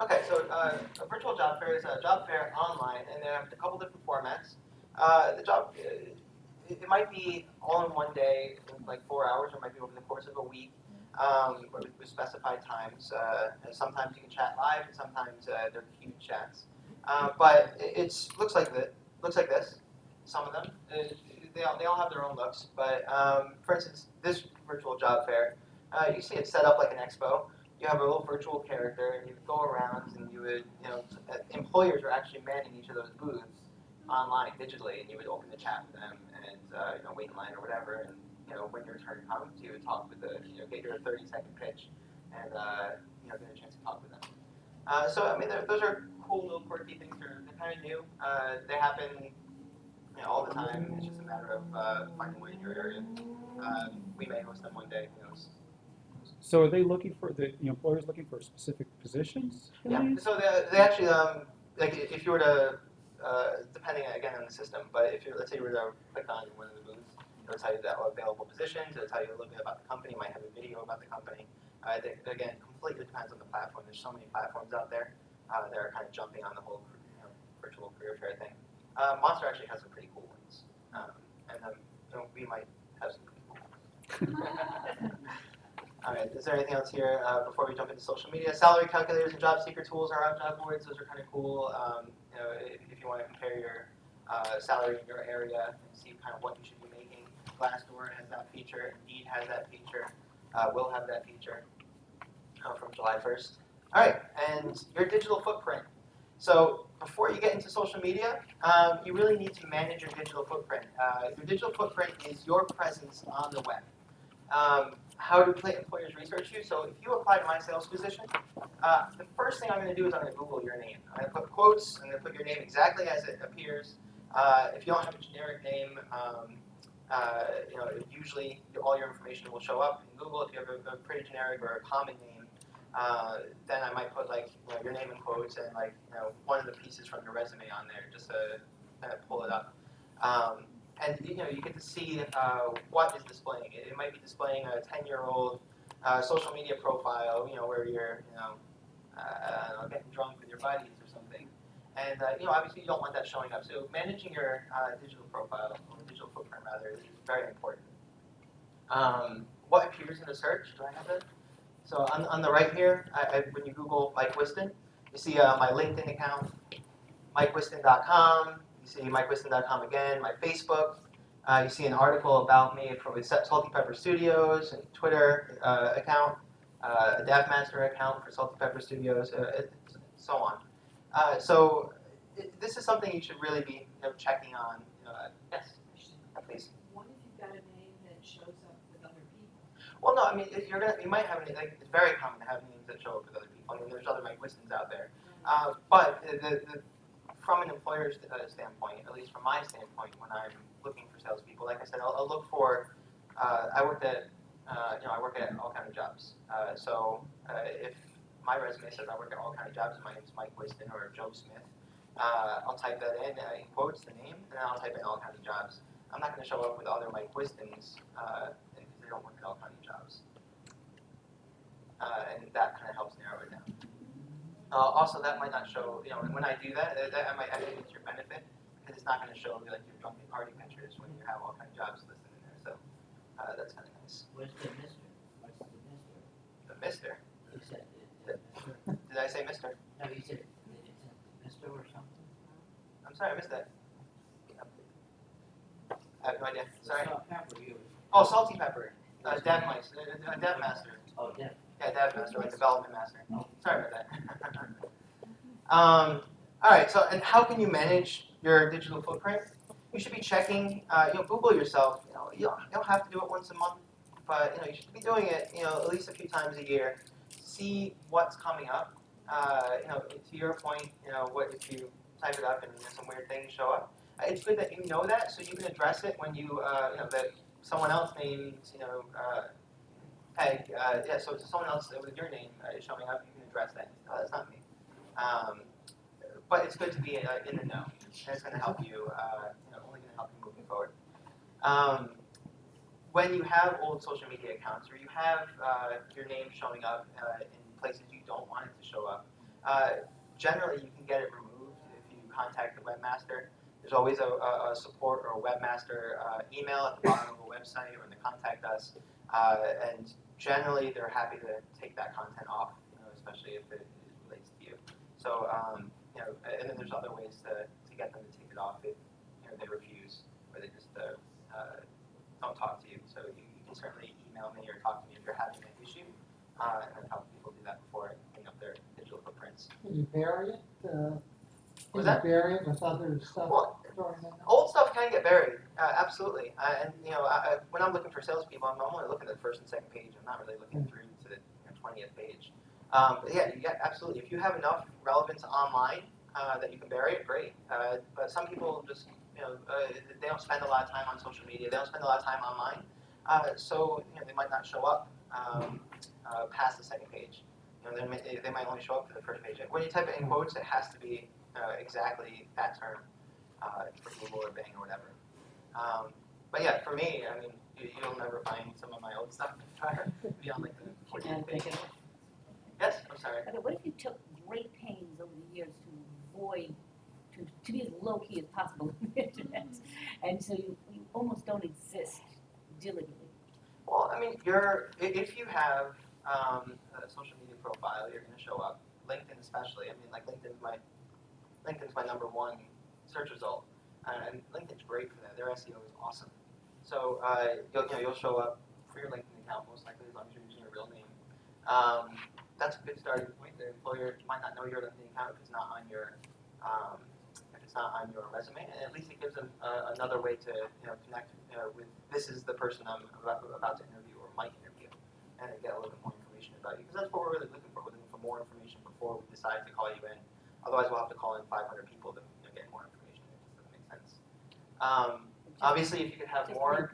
Okay, so a virtual job fair is a job fair online, and they have a couple different formats. The job, it might be all in one day, like 4 hours, or it might be over the course of a week. With specified times. And sometimes you can chat live, and sometimes they're huge chats. But it looks like this. Some of them, they all have their own looks. But for instance, this virtual job fair, you see it set up like an expo. You have a little virtual character, and you would go around, and you would, employers are actually manning each of those booths online digitally, and you would open the chat with them, and wait in line or whatever. And when your turn comes, you would talk with get your 30-second pitch, and get a chance to talk with them. So I mean, those are cool little quirky things. They're kind of new. They happen all the time. It's just a matter of finding one in your area. We may host them one day. Who knows? So are they looking for, the employers looking for specific positions in Yeah. these? So they actually like if you were to depending again on the system, but if you let's say you were to click on one of the booths, it'll tell you the available positions. It'll tell you a little bit about the company. Might have a video about the company. Again, completely depends on the platform. There's so many platforms out there that are kind of jumping on the whole virtual career fair thing. Monster actually has some pretty cool ones, and we might have some pretty cool ones. All right, is there anything else here before we jump into social media? Salary calculators and job seeker tools are on job boards. Those are kind of cool. If you want to compare your salary in your area and see kind of what you should be making. Glassdoor has that feature. Indeed has that feature. Will have that feature from July 1st. All right, and your digital footprint. So before you get into social media, you really need to manage your digital footprint. Your digital footprint is your presence on the web. How do employers research you? So if you apply to my sales position, the first thing I'm going to do is I'm going to Google your name. I'm going to put quotes. I'm going to put your name exactly as it appears. If you don't have a generic name, usually all your information will show up in Google. If you have a pretty generic or a common name, then I might put like your name in quotes and like one of the pieces from your resume on there just to kind of pull it up. And you get to see what is displaying. It might be displaying a 10-year-old social media profile, where you're getting drunk with your buddies or something. And obviously you don't want that showing up. So managing your digital profile, or digital footprint rather, is very important. What appears in the search? Do I have that? So on the right here, when you Google Mike Wiston, you see my LinkedIn account, MikeWiston.com. You see MikeWiston.com again, my Facebook. You see an article about me from SaltyPepper Studios, and Twitter account, a DevMaster account for SaltyPepper Studios, so on. So this is something you should really be checking on. Yes, please. What if you've got a name that shows up with other people? Well, no, I mean, if you might have it's very common to have names that show up with other people. I mean, there's other Mike Wistons out there. But from an employer's standpoint, at least from my standpoint, when I'm looking for salespeople, like I said, I'll look for. I work at all kind of jobs. So if my resume says I work at all kind of jobs, and my name is Mike Wiston or Joe Smith, I'll type that in quotes, the name, and then I'll type in all kinds of jobs. I'm not going to show up with other Mike Wistons because they don't work at all kinds of jobs. And that kind of helps narrow it down. Also, that might not show, when I do that, that might actually be to your benefit, because it's not going to show like your drunken party pictures when you have all kinds of jobs listed in there. So that's kind of nice. Where's the mister? What's the mister? The mister? You said mister. Did I say mister? No, you said mister or something. I'm sorry, I missed that. I have no idea. Sorry. SaltyPepper, you. Oh, SaltyPepper. DevMaster. Oh, Dev. Yeah, DevMaster, like development master. Sorry about that. All right. So, and how can you manage your digital footprint? You should be checking. Google yourself. You don't have to do it once a month, but you should be doing it. At least a few times a year. See what's coming up. To your point, what if you type it up and some weird things show up? It's good that you know that, so you can address it when you that someone else names Peg. So someone else with your name is showing up, you can address that. That's not me. But it's good to be in the know, and it's going to help you. Only going to help you moving forward. When you have old social media accounts, or you have your name showing up in places you don't want it to show up, generally you can get it removed if you contact the webmaster. There's always a support or a webmaster email at the bottom of the website or in the contact us, and generally they're happy to take that content off, especially if it relates to you. So, and then there's other ways to get them to take it off if they refuse or they just don't talk to you. So you can certainly email me or talk to me if you're having an issue, and I've helped people do that before, clean up their digital footprints. Can you bury it? Was that? Bury it with other stuff? Well, old stuff can get buried, absolutely. And when I'm looking for salespeople, I'm only looking at the first and second page. I'm not really looking through to the 20th page. But yeah, absolutely. If you have enough relevance online that you can bury it, great. But some people just they don't spend a lot of time on social media. They don't spend a lot of time online. So they might not show up past the second page. They might only show up to the first page. When you type it in quotes, it has to be exactly that term for Google or Bing or whatever. But yeah, for me, I mean, you'll never find some of my old stuff beyond like the 14th page. Yes, I'm sorry. Okay, what if you took great pains over the years to avoid, to be as low-key as possible on the internet, and so you almost don't exist diligently? Well, I mean, if you have a social media profile, you're going to show up. LinkedIn especially. I mean, like LinkedIn's my #1 search result, and LinkedIn's great for that. Their SEO is awesome. So you'll show up for your LinkedIn account most likely as long as you're using your real name. That's a good starting point. The employer might not know your LinkedIn account if it's not on your resume, and at least it gives them another way to connect with. This is the person I'm about to interview or might interview, and get a little bit more information about you, because that's what we're really looking for. We're looking for more information before we decide to call you in. Otherwise, we'll have to call in 500 people to get more information. It just doesn't make sense. Obviously, if you could have more.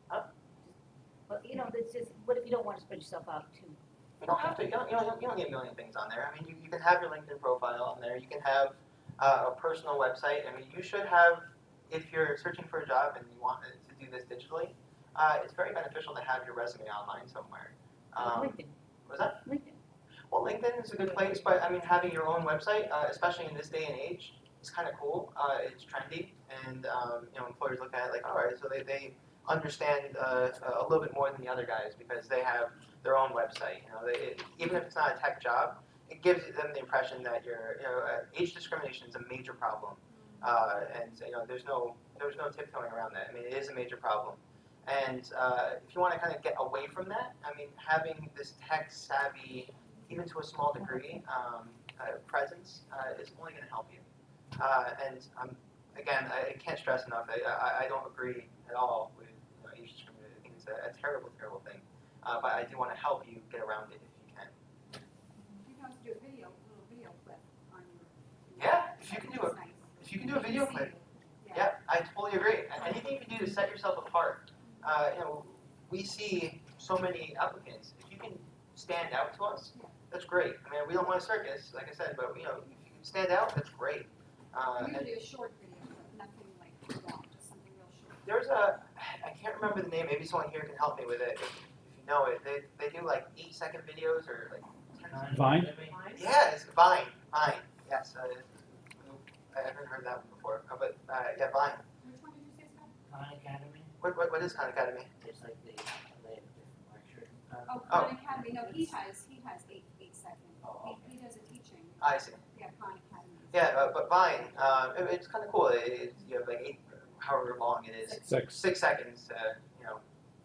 But that's just. What if you don't want to spread yourself out too? You don't have to. You don't need a million things on there. I mean, you can have your LinkedIn profile on there. You can have a personal website. I mean, you should have, if you're searching for a job and you want to do this digitally, it's very beneficial to have your resume online somewhere. LinkedIn. What's that? LinkedIn. Well, LinkedIn is a good place, but I mean, having your own website, especially in this day and age, is kind of cool. It's trendy, and employers look at it like, all right, so they understand a little bit more than the other guys because they have their own website. Even if it's not a tech job, it gives them the impression that age discrimination is a major problem, and there's no tiptoeing around that. I mean, it is a major problem, and if you want to kind of get away from that, I mean, having this tech savvy, even to a small degree, presence is only going to help you. And again, I can't stress enough. I don't agree at all with age discrimination. I think it's a terrible, terrible thing. But I do want to help you get around it if you can. You have to do a little video clip on your. Yeah, if you can do a video clip. Yeah, I totally agree. Anything you can do to set yourself apart. We see so many applicants. If you can stand out to us, that's great. I mean, we don't want a circus, like I said, but if you can stand out, that's great. Usually a short video, nothing like long, just something real short. There's I can't remember the name. Maybe someone here can help me with it. If you know it, they do like 8-second videos or like 10 Vine? Yeah, it's Vine. Vine. Yes. I haven't heard that one before. But yeah, Vine. Which one did you say, Scott? Khan Academy. What is Khan Academy? It's like they have different lectures. Khan Academy. No, he has 8 seconds. Oh, He does a teaching. I see. Yeah, Khan Academy. Yeah, but Vine, it's kind of cool. You have like 8, however long it is. 6 seconds to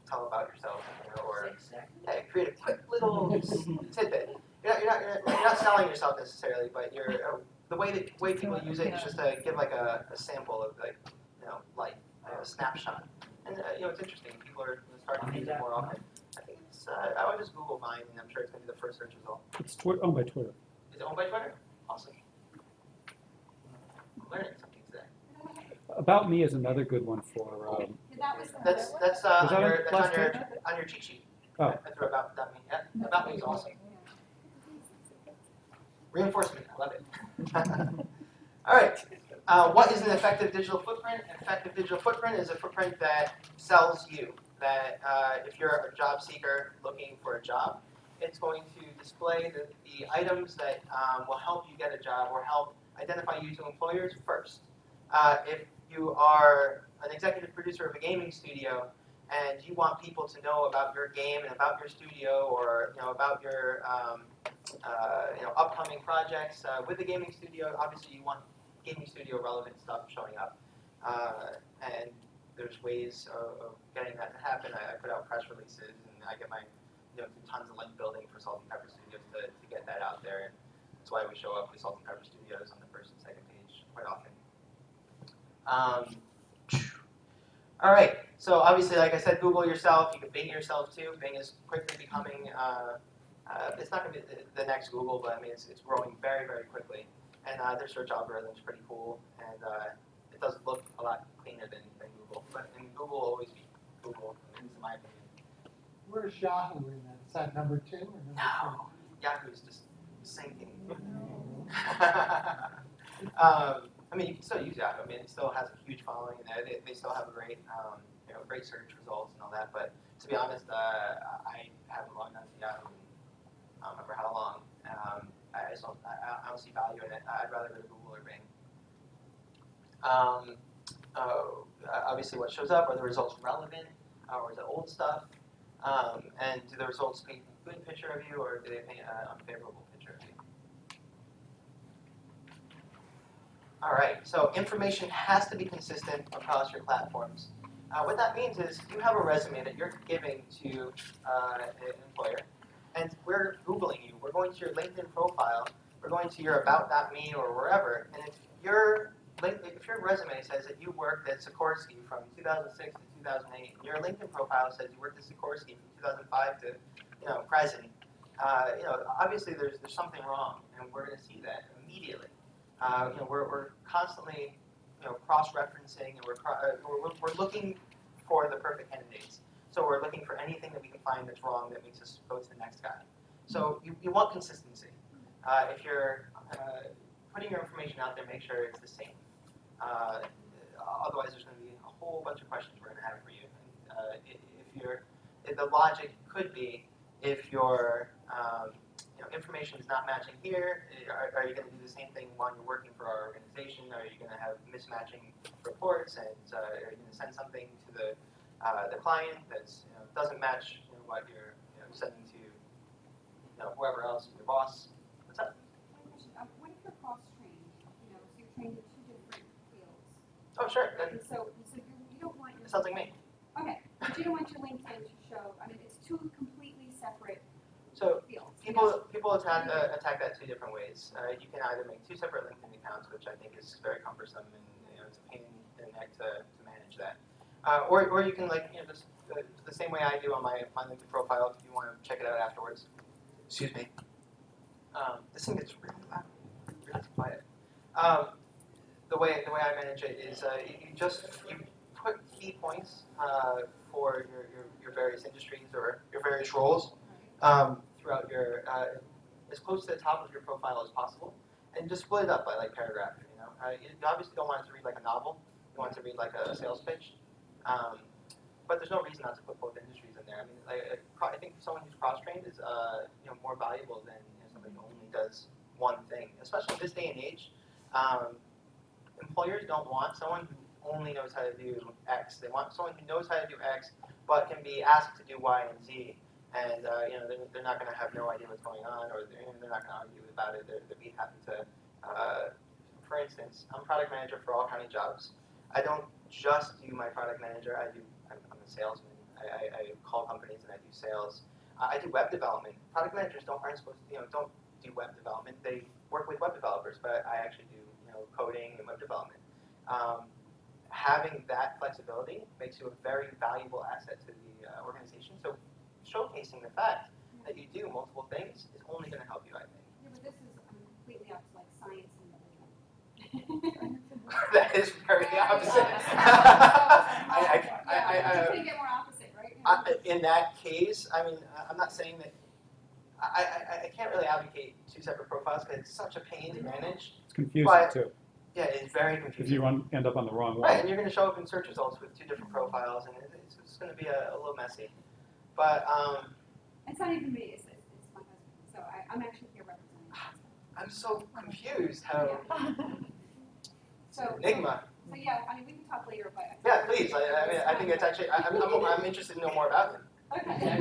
tell about yourself, or 6 seconds. yeah, create a quick little tidbit. You're not selling yourself necessarily, but the way people use it is just to give like a sample of like a snapshot, and it's interesting. People are starting to use it more often. I think it's I would just Google Vine, and I'm sure it's going to be the first search result. It's owned by Twitter. Is it owned by Twitter? Awesome. I'm learning something today. About Me is another good one for. That's on your cheat sheet. Oh. That's About Me. Yeah, About Me is awesome. Reinforcement, I love it. All right. What is an effective digital footprint? An effective digital footprint is a footprint that sells you. That if you're a job seeker looking for a job, it's going to display the items that will help you get a job or help identify you to employers first. If you are an executive producer of a gaming studio and you want people to know about your game and about your studio or about your upcoming projects with the gaming studio, obviously you want gaming studio relevant stuff showing up. And there's ways of getting that to happen. I put out press releases and I get my tons of link building for SaltyPepper Studios to get that out there. And that's why we show up with SaltyPepper Studios on the first and second page quite often. All right, so obviously, like I said, Google yourself. You can Bing yourself too. Bing is quickly becoming, it's not going to be the next Google, but I mean, it's growing very, very quickly. And their search algorithm is pretty cool. And it does look a lot cleaner than Google. But and Google will always be Google, at least in my opinion. Where's Yahoo in that? Is that number 2 or number No, Yahoo's just sinking. I mean, you can still use Yahoo. I mean, it still has a huge following, and they still have a great, great search results and all that. But to be honest, I haven't logged on to Yahoo in I don't remember how long. I don't see value in it. I'd rather go to Google or Bing. Obviously, what shows up, are the results relevant, or is it old stuff? And do the results paint a good picture of you, or do they paint an unfavorable picture of you? All right, so information has to be consistent across your platforms. What that means is you have a resume that you're giving to an employer, and we're Googling you. We're going to your LinkedIn profile. We're going to your About.me or wherever, and if your resume says that you worked at Sikorsky from 2006 to 2008, and your LinkedIn profile says you worked at Sikorsky from 2005 to present, obviously there's something wrong, and we're going to see that immediately. We're constantly cross-referencing, and we're looking for the perfect candidates. So we're looking for anything that we can find that's wrong that makes us go to the next guy. So you want consistency. If you're putting your information out there, make sure it's the same. Otherwise, there's going to be a whole bunch of questions we're going to have for you. If the logic could be, if your information is not matching here, are you going to do the same thing while you're working for our organization? Are you going to have mismatching reports, and are you going to send something to the client that doesn't match what you're sending to whoever else, your boss? What's up? What if you're cross-trained? So you're trained in 2 different fields. Oh, sure. And so you don't want your... It sounds like me. Okay, but you don't want your LinkedIn to show, it's 2 completely separate fields. People attack that 2 different ways. You can either make 2 separate LinkedIn accounts, which I think is very cumbersome, and it's a pain in the neck to manage that. Or you can just the same way I do on my LinkedIn profile. If you want to check it out afterwards. Excuse me. This thing gets really loud, really quiet. The way I manage it is you put key points for your various industries or your various roles throughout your as close to the top of your profile as possible, and just split it up by paragraph. You obviously don't want it to read like a novel. You want it to read like a sales pitch. But there's no reason not to put both industries in there. I mean, I think someone who's cross-trained is more valuable than somebody who only does one thing. Especially in this day and age, employers don't want someone who only knows how to do X. They want someone who knows how to do X, but can be asked to do Y and Z. And they're not going to have no idea what's going on, or they're not going to argue about it. They'll be happy to. For instance, I'm product manager for all county jobs. I don't just do my product manager. I'm a salesman. I call companies and I do sales. I do web development. Product managers aren't supposed to don't do web development. They work with web developers, but I actually do coding and web development. Having that flexibility makes you a very valuable asset to the organization. So showcasing the fact that you do multiple things is only going to help you, I think. Yeah, but this is completely up to science and religion. That is very opposite. You couldn't get more opposite, right? In that case, I mean, I'm not saying that I can't really advocate 2 separate profiles because it's such a pain to manage. It's confusing too. Yeah, it's very confusing. If you end up on the wrong one. Right, and you're going to show up in search results with 2 different profiles, and it's going to be a little messy. But it's not even me. It's my husband. So I'm actually here representing my husband. I'm so confused how. So Enigma. So yeah, I mean we can talk later, but. Yeah, please. I think it's actually. I'm interested to know more about him. Okay.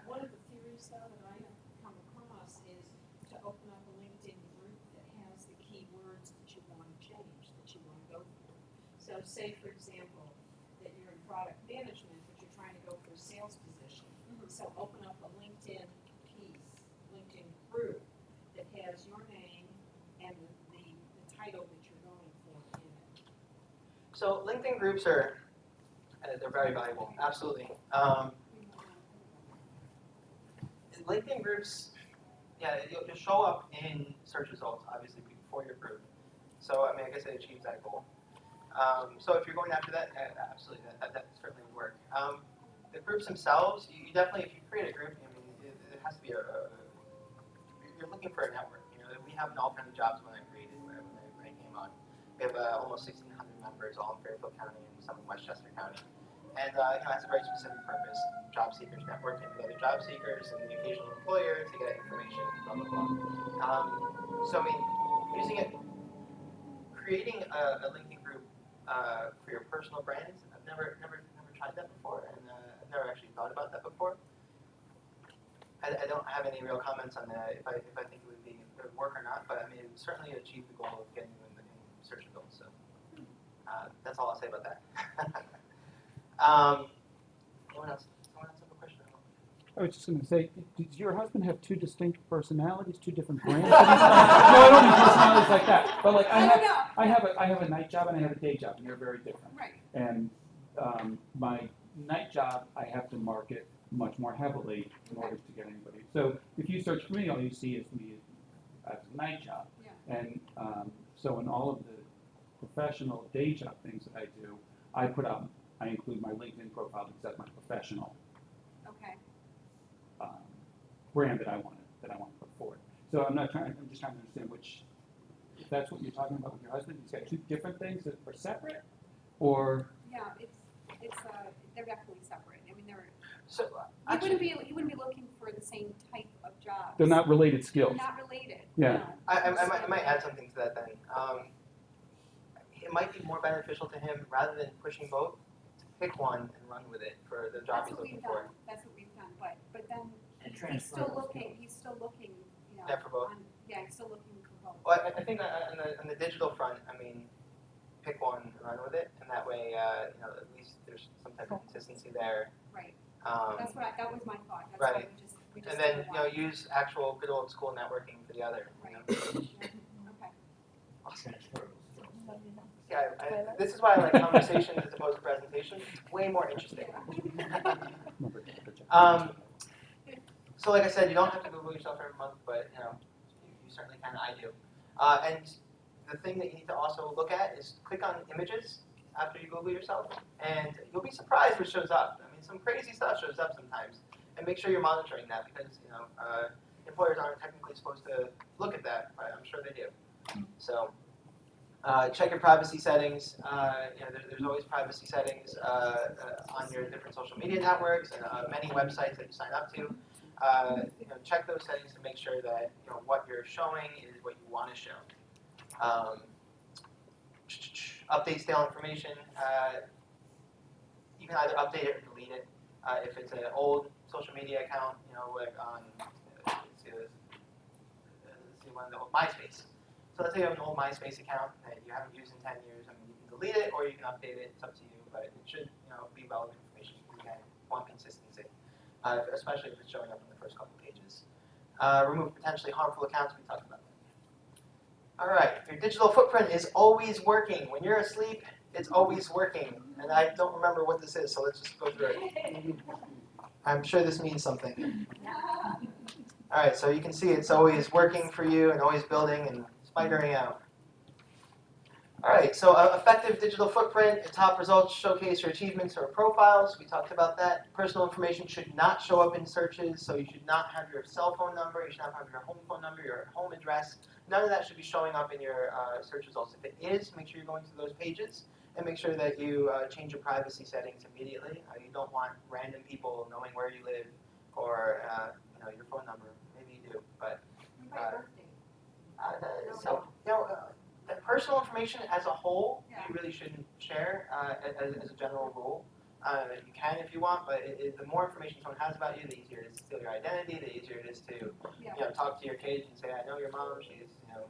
One of the theories though that I have come across is to open up a LinkedIn group that has the key words that you want to change, that you want to go for. So say for example that you're in product management, but you're trying to go for a sales position. So open up a LinkedIn LinkedIn group that has your name and the title that you're going for in it. So LinkedIn groups they're very valuable, absolutely. LinkedIn groups, yeah, you'll show up in search results, obviously, for your group. So I mean, I guess it achieves that goal. So if you're going after that, absolutely, that certainly would work. The groups themselves, you definitely, if you create a group, I mean, it has to be you're looking for a network. You know, we have all kinds of jobs when I created, when I came on. We have almost 1,600 members, all in Fairfield County and some in Westchester County. And you know, it has a very specific purpose. Job seekers networking with other job seekers and the occasional employer to get information, blah, blah, blah. So I mean, using it, creating a LinkedIn group for your personal brands, I've never tried that before, and I've never actually thought about that before. I don't have any real comments on that, if I think it would work or not, but I mean, it would certainly achieve the goal of getting you in the search results. So that's all I'll say about that. Anyone else have a question? I was just going to say, does your husband have two distinct personalities, two different brands? No, I don't mean personalities like that. But like I have a night job and I have a day job, and they're very different. Right. And my night job, I have to market much more heavily in order to get anybody. So if you search for me, all you see is me as a night job. Yeah. And so in all of the professional day job things that I do, I include my LinkedIn profile because that's my professional Okay. brand that I want to put forward. So I'm just trying to understand if that's what you're talking about with your husband. He's got two different things that are separate, or Yeah, they're definitely separate. I mean, so he wouldn't be looking for the same type of job. they're not related skills. Not related. Yeah. No. I might add something to that then. It might be more beneficial to him, rather than pushing both, to pick one and run with it for the job he's looking for. That's what we've done. But then And he's still looking. You know. Yeah, for both. He's still looking for both. Well, I think on the digital front, I mean, pick one and run with it, and that way, you know, at least there's some type of consistency there. Right. That was my thought. That's right. why we just and then, you know, use actual good old school networking for the other. Right. You know? Okay. Transferable skills. Yeah, this is why I like conversations as opposed to presentations. It's way more interesting. So like I said, you don't have to Google yourself every month, but you know, you certainly can. I do. And the thing that you need to also look at is click on images after you Google yourself, and you'll be surprised what shows up. I mean, some crazy stuff shows up sometimes, and make sure you're monitoring that because you know employers aren't technically supposed to look at that, but I'm sure they do. So. Check your privacy settings. You know, there's always privacy settings on your different social media networks and many websites that you sign up to. You know, check those settings to make sure that you know what you're showing is what you want to show. Update stale information. You can either update it or delete it. If it's an old social media account, you know, like on let's see one of the old MySpace. So let's say you have an old MySpace account that you haven't used in 10 years. I mean, you can delete it or you can update it. It's up to you, but it should, you know, be relevant information. Again, want consistency, especially if it's showing up in the first couple pages. Remove potentially harmful accounts. We talked about that. All right, your digital footprint is always working. When you're asleep, it's always working. And I don't remember what this is, so let's just go through it. I'm sure this means something. All right, so you can see it's always working for you and always building and spidering out. All right, so effective digital footprint, the top results showcase your achievements or profiles. We talked about that. Personal information should not show up in searches, so you should not have your cell phone number, you should not have your home phone number, your home address. None of that should be showing up in your search results. If it is, make sure you're going to those pages and make sure that you change your privacy settings immediately. You don't want random people knowing where you live or you know, your phone number. Maybe you do, but so you know, the personal information as a whole, you really shouldn't share as a general rule. You can if you want, but the more information someone has about you, the easier it is to steal your identity. The easier it is to you know, talk to your kids and say, "I know your mom. She's you know."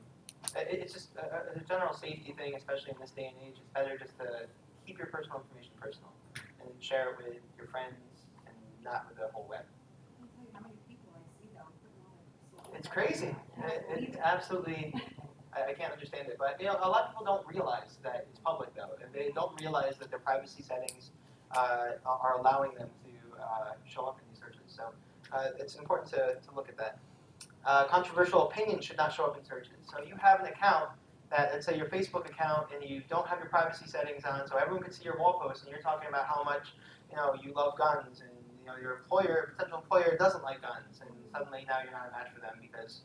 It's just a general safety thing, especially in this day and age. It's better just to keep your personal information personal and share it with your friends and not with the whole web. It's crazy. It's absolutely, I can't understand it. But you know, a lot of people don't realize that it's public though, and they don't realize that their privacy settings are allowing them to show up in these searches. So it's important to look at that. Controversial opinions should not show up in searches. So you have an account that, let's say your Facebook account and you don't have your privacy settings on, so everyone can see your wall post, and you're talking about how much you love guns, and your potential employer doesn't like guns, and suddenly now you're not a match for them because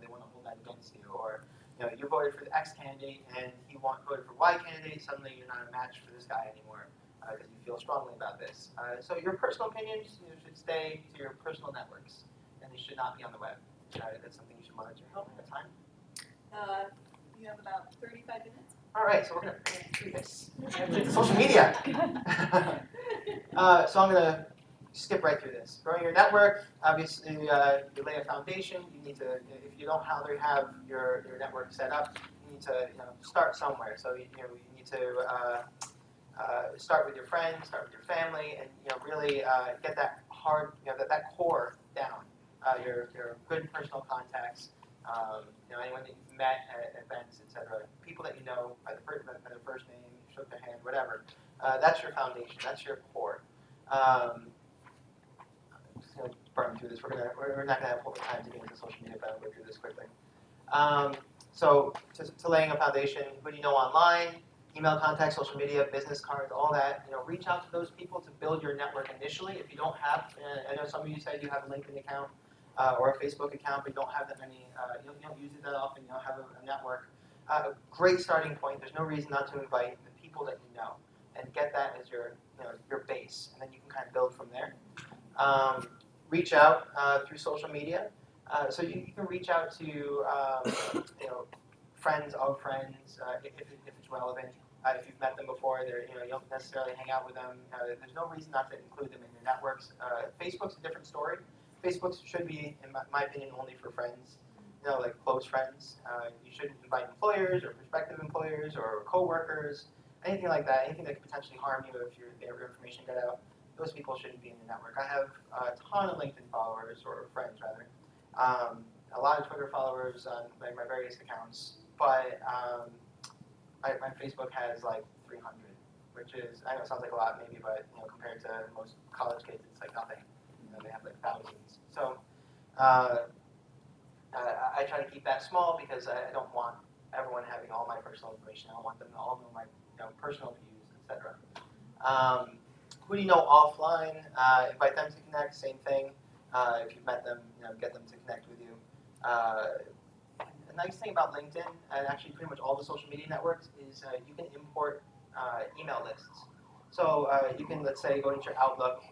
they want to hold that against you, or you voted for the X candidate and he voted for Y candidate, suddenly you're not a match for this guy anymore because you feel strongly about this. So your personal opinions should stay to your personal networks, and they should not be on the web. That's something you should monitor. How long time? You have about 35 minutes. All right, so we're going to do this. Social media. So I'm going to skip right through this. Growing your network, obviously, you lay a foundation. You need to, if you don't already have your network set up, you need to start somewhere. So you need to start with your friends, start with your family, and really get that hard, that core down. Your good personal contacts. Anyone that you've met at events, etc. People that you know by the first name, you shook their hand, whatever. That's your foundation. That's your core. I'm just going to burn through this. We're not going to have all the time to get into social media, but I'll go through this quickly. So to laying a foundation, who do you know online? Email contacts, social media, business cards, all that. Reach out to those people to build your network initially. If you don't have, I know some of you said you have a LinkedIn account or a Facebook account, but you don't have that many. You don't use it that often. You don't have a network. A great starting point. There's no reason not to invite the people that you know, and get that as your base, and then you can kind of build from there. Reach out through social media. So you can reach out to friends of friends if it's relevant. If you've met them before, you don't necessarily hang out with them. There's no reason not to include them in your networks. Facebook's a different story. Facebook should be, in my opinion, only for friends, like close friends. You shouldn't invite employers or prospective employers or coworkers, anything like that, anything that could potentially harm you if your information got out. Those people shouldn't be in your network. I have a ton of LinkedIn followers, or friends rather. A lot of Twitter followers on my various accounts, but my Facebook has like 300, which is, I know it sounds like a lot maybe, but compared to most college kids, it's like nothing. They have like thousands. So I try to keep that small because I don't want everyone having all my personal information. I don't want them to all know my personal views, etc. Who do you know offline? Invite them to connect. Same thing. If you've met them, get them to connect with you. The nice thing about LinkedIn, and actually pretty much all the social media networks, is you can import email lists. So you can, let's say, go into your Outlook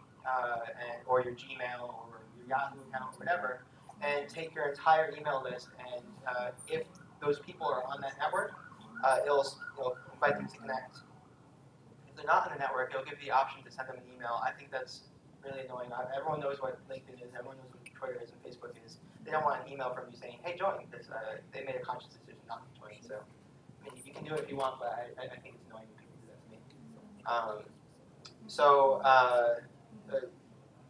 or your Gmail or your Yahoo account, or whatever, and take your entire email list, and if those people are on that network, it'll invite them to connect. If they're not on the network, it'll give you the option to send them an email. I think that's really annoying. Everyone knows what LinkedIn is. Everyone knows what Twitter is and Facebook is. They don't want an email from you saying, "Hey, join," because they made a conscious decision not to join. So, I mean, you can do it if you want, but I think it's annoying when people do that to me.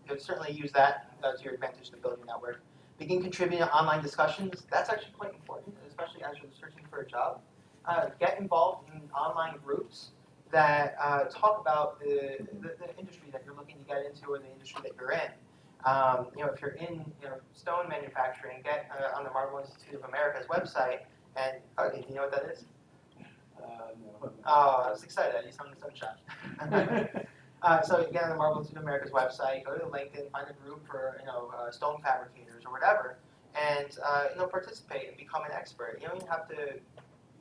You'll certainly use that to your advantage to build your network. Begin contributing to online discussions. That's actually quite important, especially as you're searching for a job. Get involved in online groups that talk about the industry that you're looking to get into or the industry that you're in. If you're in stone manufacturing, get on the Marble Institute of America's website, and do you know what that is? No. Oh, I was excited. I used some sunshine. So again, on the Marble Institute of America's website, go to LinkedIn, find a group for stone fabricators or whatever, and participate and become an expert. You don't even have to,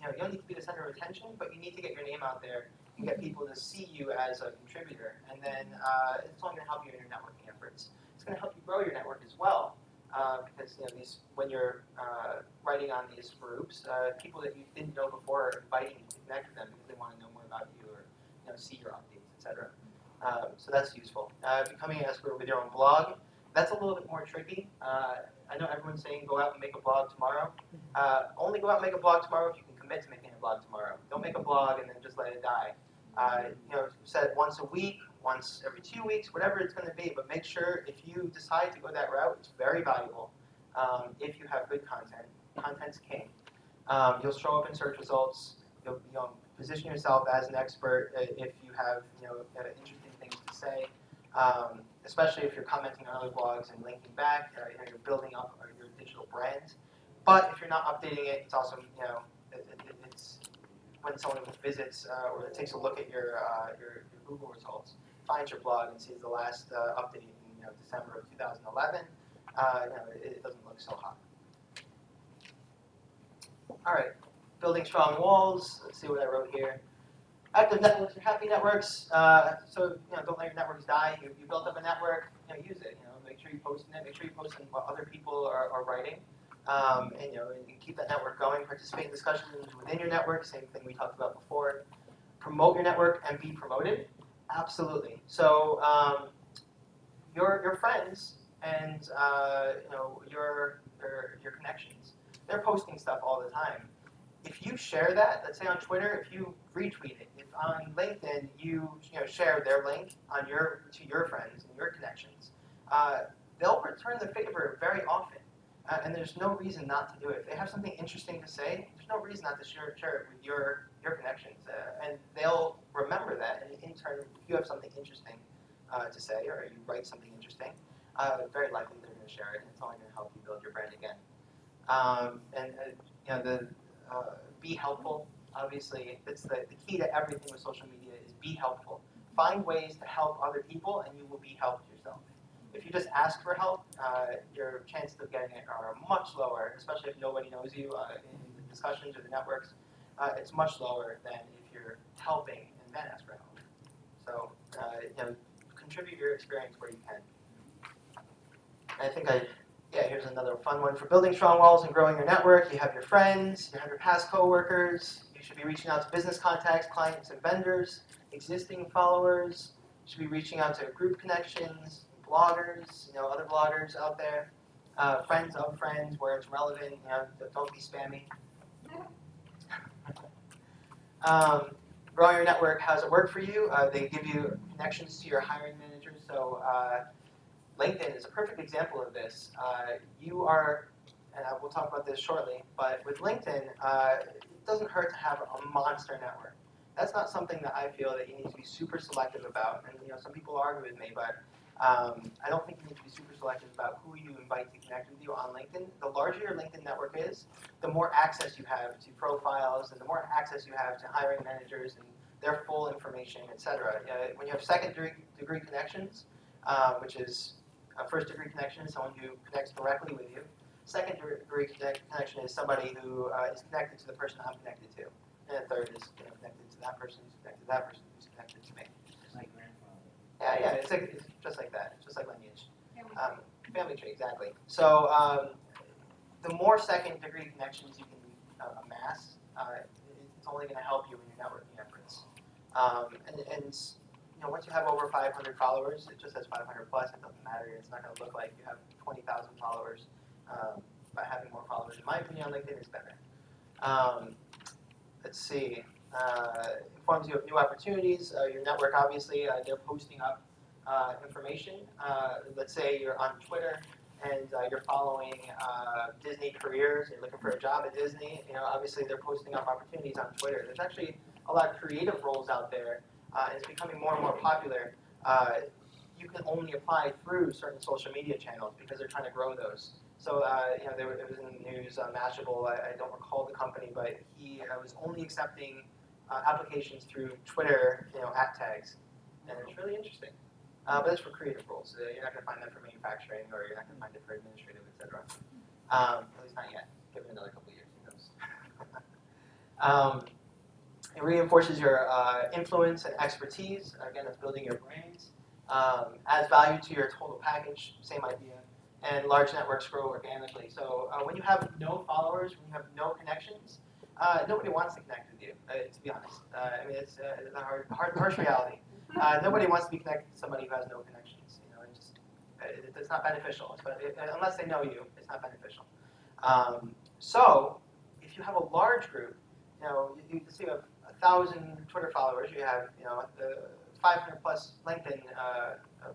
you don't need to be the center of attention, but you need to get your name out there and get people to see you as a contributor, and then it's only going to help you in your networking efforts. It's going to help you grow your network as well, because when you're writing on these groups, people that you didn't know before are inviting you to connect with them because they want to know more about you or see your updates, etc. So that's useful. Becoming an expert with your own blog, that's a little bit more tricky. I know everyone's saying go out and make a blog tomorrow. Only go out and make a blog tomorrow if you can commit to making a blog tomorrow. Don't make a blog and then just let it die. Set it once a week, once every 2 weeks, whatever it's going to be. But make sure if you decide to go that route, it's very valuable. If you have good content, content's king. You'll show up in search results. You'll position yourself as an expert if you have interesting things to say. Especially if you're commenting on other blogs and linking back, you're building up your digital brand. But if you're not updating it, it's also when someone visits or takes a look at your Google results, finds your blog and sees the last update in December of 2011, it doesn't look so hot. All right, building strong walls. Let's see what I wrote here. Active networks are happy networks. So don't let your networks die. You built up a network, use it. Make sure you post in it. Make sure you post in what other people are writing, and keep that network going. Participate in discussions within your network. Same thing we talked about before. Promote your network and be promoted. Absolutely. So your friends and your connections, they're posting stuff all the time. If you share that, let's say on Twitter, if you retweet it, if on LinkedIn you share their link on to your friends and your connections, they'll return the favor very often, and there's no reason not to do it. If they have something interesting to say, there's no reason not to share it with your connections, and they'll remember that. And in turn, if you have something interesting to say, or you write something interesting, very likely they're going to share it, and it's only going to help you build your brand again. Be helpful. Obviously, it's the key to everything with social media is be helpful. Find ways to help other people, and you will be helped yourself. If you just ask for help, your chances of getting it are much lower, especially if nobody knows you in the discussions or the networks. It's much lower than if you're helping and then ask for help. So, contribute your experience where you can. I think here's another fun one. For building strong walls and growing your network, you have your friends, you have your past coworkers. You should be reaching out to business contacts, clients, and vendors, existing followers. You should be reaching out to group connections, bloggers, other bloggers out there, friends of friends where it's relevant. Don't be spammy. Growing your network, how does it work for you? They give you connections to your hiring managers. So LinkedIn is a perfect example of this. You are, and we'll talk about this shortly, but with LinkedIn, it doesn't hurt to have a monster network. That's not something that I feel that you need to be super selective about. And some people argue with me, but I don't think you need to be super selective about who you invite to connect with you on LinkedIn. The larger your LinkedIn network is, the more access you have to profiles, and the more access you have to hiring managers and their full information, etc. When you have second-degree connections, which is a first-degree connection is someone who connects directly with you. Second-degree connection is somebody who is connected to the person I'm connected to. And a third is connected to that person who's connected to that person who's connected to me. My grandfather. Yeah, it's just like that. It's just like lineage. Family tree, exactly. So the more second-degree connections you can amass, it's only going to help you in your networking efforts. Once you have over 500 followers, it just says 500 plus. It doesn't matter. It's not going to look like you have 20,000 followers. But having more followers, in my opinion, on LinkedIn is better. Let's see. Informs you of new opportunities. Your network, obviously, they're posting up information. Let's say you're on Twitter and you're following Disney careers. You're looking for a job at Disney. Obviously, they're posting up opportunities on Twitter. There's actually a lot of creative roles out there. And it's becoming more and more popular. You can only apply through certain social media channels because they're trying to grow those. So, it was in the news, Mashable, I don't recall the company, but he was only accepting applications through Twitter, at tags. And it's really interesting. But that's for creative roles. You're not going to find that for manufacturing, or you're not going to find it for administrative, etc. At least not yet. Give it another couple of years, who knows. It reinforces your influence and expertise. Again, it's building your brands. Adds value to your total package, same idea. And large networks grow organically. So when you have no followers, when you have no connections, nobody wants to connect with you, to be honest. It's a harsh reality. Nobody wants to be connected to somebody who has no connections. It's not beneficial. Unless they know you, it's not beneficial. So if you have a large group, you have 1,000 Twitter followers, you have 500 plus LinkedIn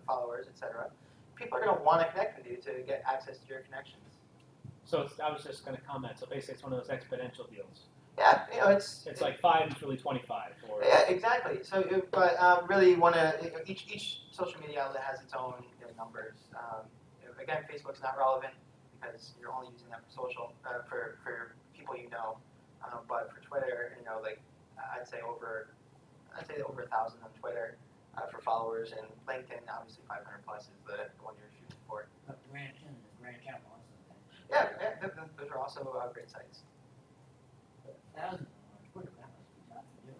followers, etc. People are going to want to connect with you to get access to your connections. So I was just going to comment. So basically, it's one of those exponential deals. Yeah, it's like 5 is really 25. Or yeah, exactly. So, but really, you want to each social media outlet has its own numbers. Again, Facebook's not relevant because you're only using that for social for people you know. But for Twitter, I'd say over 1,000 on Twitter for followers, and LinkedIn obviously 500 plus is the one you're shooting for. Branch out also. Yeah, those are also great sites. 1,000 on Twitter, that must be tough to do.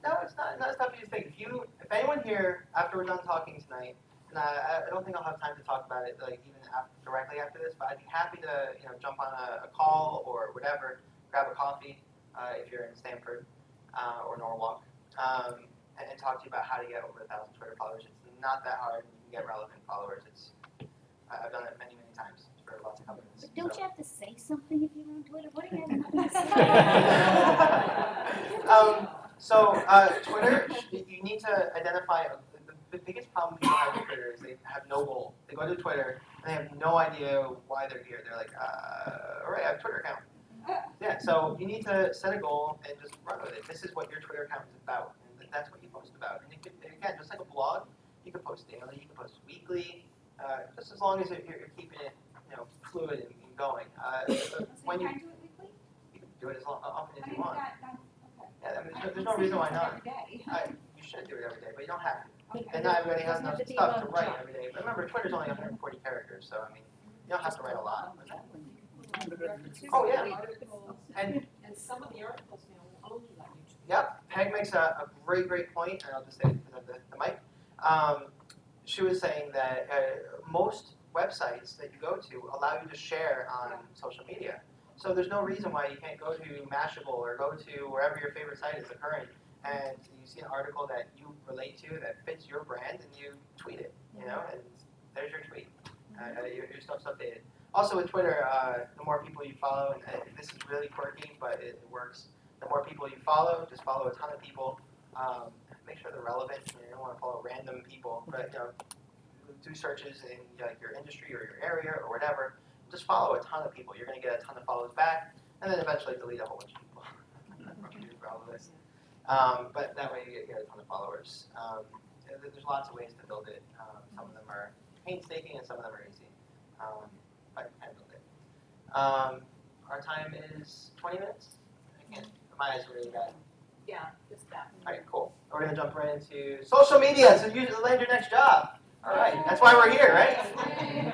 No, it's not as tough as you think. If anyone here, after we're done talking tonight, and I don't think I'll have time to talk about it like even directly after this, but I'd be happy to jump on a call or whatever, grab a coffee if you're in Stanford or Norwalk, and talk to you about how to get over 1,000 Twitter followers. It's not that hard. You can get relevant followers. I've done it many times for lots of companies. But don't you have to say something if you're on Twitter? What do you have to say? Twitter, you need to identify. The biggest problem people have with Twitter is they have no goal. They go to Twitter and they have no idea why they're here. They're like, all right, I have a Twitter account. Yeah, so you need to set a goal and just run with it. This is what your Twitter account is about, and that's what you post about. And again, just like a blog, you can post daily, you can post weekly, just as long as you're keeping it, fluid and going. When you can do it weekly? You can do it as often as you want. Okay. Yeah, I mean, there's no reason why not. Every day. You should do it every day, but you don't have to. Okay. And not everybody has Doesn't have enough to be stuff to about write job. every day. Remember, Twitter's only 140 characters, so I mean, you don't have to write a lot. Oh yeah. Articles, And some of the articles now will only let you. yep, Peg makes a great point, and I'll just say it because of the mic. She was saying that most websites that you go to allow you to share on social media. So there's no reason why you can't go to Mashable or go to wherever your favorite site is occurring, and you see an article that you relate to that fits your brand, and you tweet it, and there's your tweet. Your stuff's updated. Also with Twitter, the more people you follow, and this is really quirky, but it works. The more people you follow, just follow a ton of people. Make sure they're relevant. You don't want to follow random people, but do searches in like your industry or your area or whatever. Just follow a ton of people. You're going to get a ton of follows back, and then eventually delete a whole bunch of people for all of this. But that way you get a ton of followers. There's lots of ways to build it. Some of them are painstaking, and some of them are easy. But you can build it. Our time is 20 minutes. Again, my eyes are really bad. Yeah, just that. All right, cool. We're going to jump right into social media, so you land your next job. All right, that's why we're here, right?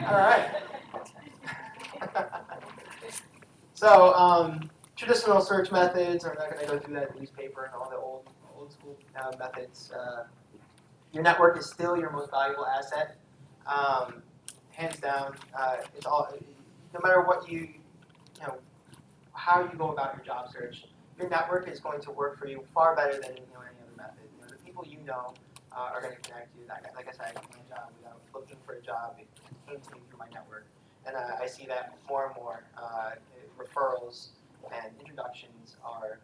All right. So, traditional search methods, I'm not going to go through that newspaper and all the old school methods. Your network is still your most valuable asset. Hands down, it's all, no matter what how you go about your job search, your network is going to work for you far better than any other method. The people you know are going to connect you. Like I said, I got my job without looking for a job. It came to me through my network, and I see that more and more. Referrals and introductions are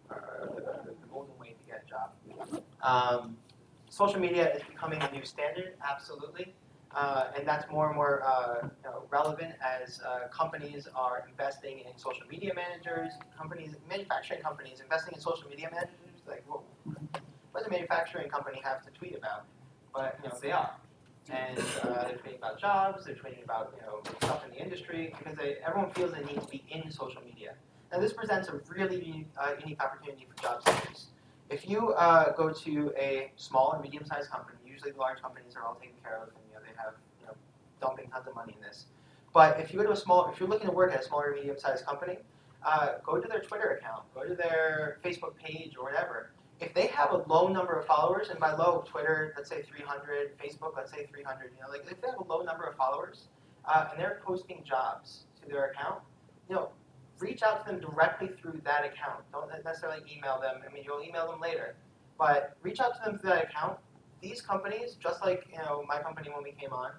the golden way to get a job. Social media is becoming a new standard, absolutely. And that's more and more relevant as companies are investing in social media managers, manufacturing companies investing in social media managers. Like, whoa, what does a manufacturing company have to tweet about? But they are, and they're tweeting about jobs. They're tweeting about stuff in the industry because everyone feels they need to be in social media. Now this presents a really unique opportunity for job seekers. If you go to a small or medium-sized company, usually the large companies are all taken care of, and they have dumping tons of money in this. But if you go to if you're looking to work at a small or medium-sized company, go to their Twitter account, go to their Facebook page or whatever. If they have a low number of followers, and by low, Twitter, let's say 300, Facebook, let's say 300, like if they have a low number of followers, and they're posting jobs to their account, reach out to them directly through that account. Don't necessarily email them. I mean, you'll email them later, but reach out to them through that account. These companies, just like my company when we came on,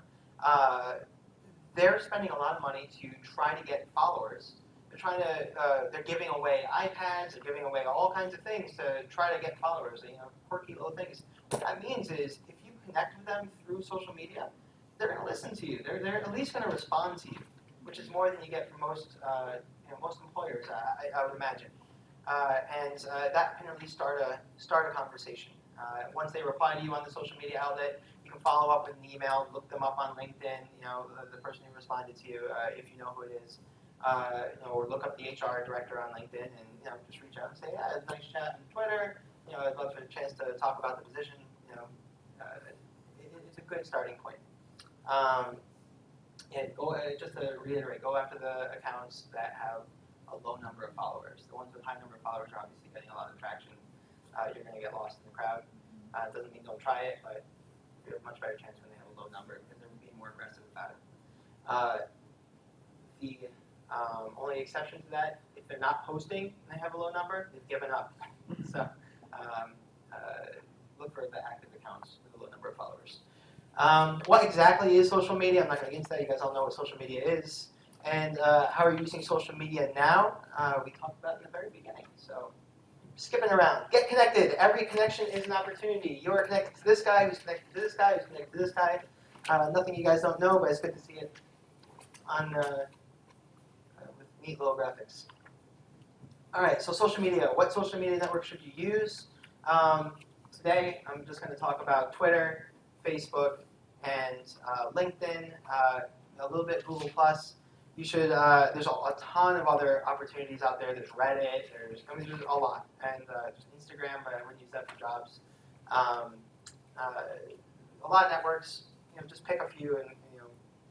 they're spending a lot of money to try to get followers. They're giving away iPads. They're giving away all kinds of things to try to get followers. Quirky little things. What that means is, if you connect with them through social media, they're going to listen to you. They're at least going to respond to you, which is more than you get from most most employers, I would imagine. And that can at least start a conversation. Once they reply to you on the social media outlet, you can follow up with an email, look them up on LinkedIn, the person who responded to you, if you know who it is. or look up the HR director on LinkedIn and just reach out and say, yeah, it's a nice chat on Twitter. I'd love for a chance to talk about the position. It's a good starting point. Just to reiterate, go after the accounts that have a low number of followers. The ones with high number of followers are obviously getting a lot of traction. You're going to get lost in the crowd. It doesn't mean don't try it, but you have a much better chance when they have a low number because they're being more aggressive about it. The only exception to that, if they're not posting and they have a low number, they've given up. So look for the active accounts with a low number of followers. What exactly is social media? I'm not going to get into that. You guys all know what social media is. And how are you using social media now? We talked about it in the very beginning. So skipping around. Get connected. Every connection is an opportunity. You are connected to this guy, who's connected to this guy, who's connected to this guy. Nothing you guys don't know, but it's good to see it on with neat little graphics. All right, so social media. What social media network should you use? Today, I'm just going to talk about Twitter, Facebook, and LinkedIn, a little bit Google+. You should. There's a ton of other opportunities out there. There's Reddit. There's a lot, and there's Instagram, but I wouldn't use that for jobs. A lot of networks. Just pick a few and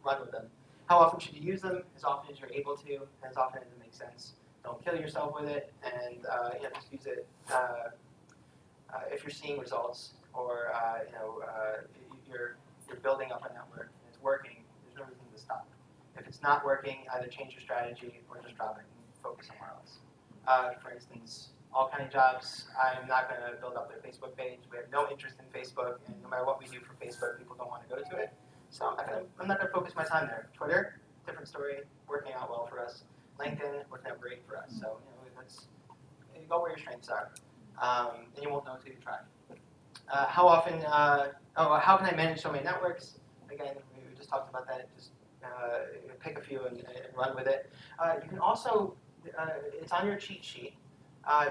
run with them. How often should you use them? As often as you're able to, and as often as it makes sense. Don't kill yourself with it, and just use it if you're seeing results or you're building up a network and it's working. There's no reason to stop. If it's not working, either change your strategy or just drop it and focus somewhere else. For instance, all kind of jobs. I'm not going to build up their Facebook page. We have no interest in Facebook, and no matter what we do for Facebook, people don't want to go to it. So I'm not going to focus my time there. Twitter, different story, working out well for us. LinkedIn, working out great for us. So you go where your strengths are, and you won't know until you try. How often? How can I manage so many networks? Again, we just talked about that. Just pick a few and run with it. You can also, it's on your cheat sheet.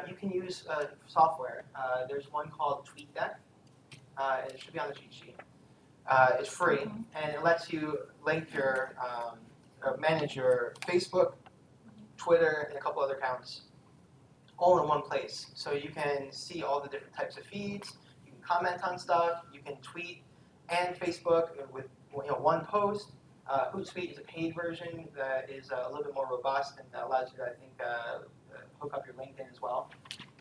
You can use software. There's one called TweetDeck. It should be on the cheat sheet. It's free, and it lets you link your, or manage your Facebook, Twitter, and a couple other accounts all in one place. So you can see all the different types of feeds. You can comment on stuff. You can tweet and Facebook with one post. Hootsuite is a paid version that is a little bit more robust and allows you to, I think, hook up your LinkedIn as well.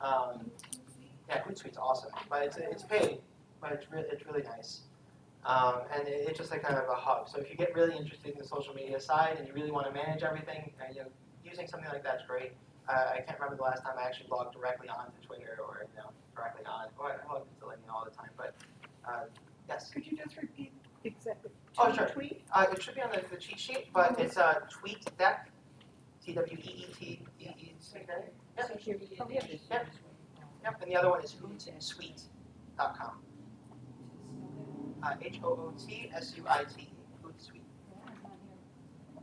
Yeah, Hootsuite's awesome, but it's paid, but it's really nice. And it's just like kind of a hub. So if you get really interested in the social media side and you really want to manage everything, using something like that's great. I can't remember the last time I actually logged directly onto Twitter or directly on. Well, I log into LinkedIn all the time, but yes. Could you just repeat exactly? Oh, sure. Tweet? It should be on the cheat sheet, but it's TweetDeck, TweetDeck. Yep. Yep. And the other one is Hootsuite.com. HOOTSUIT. Hootsuite.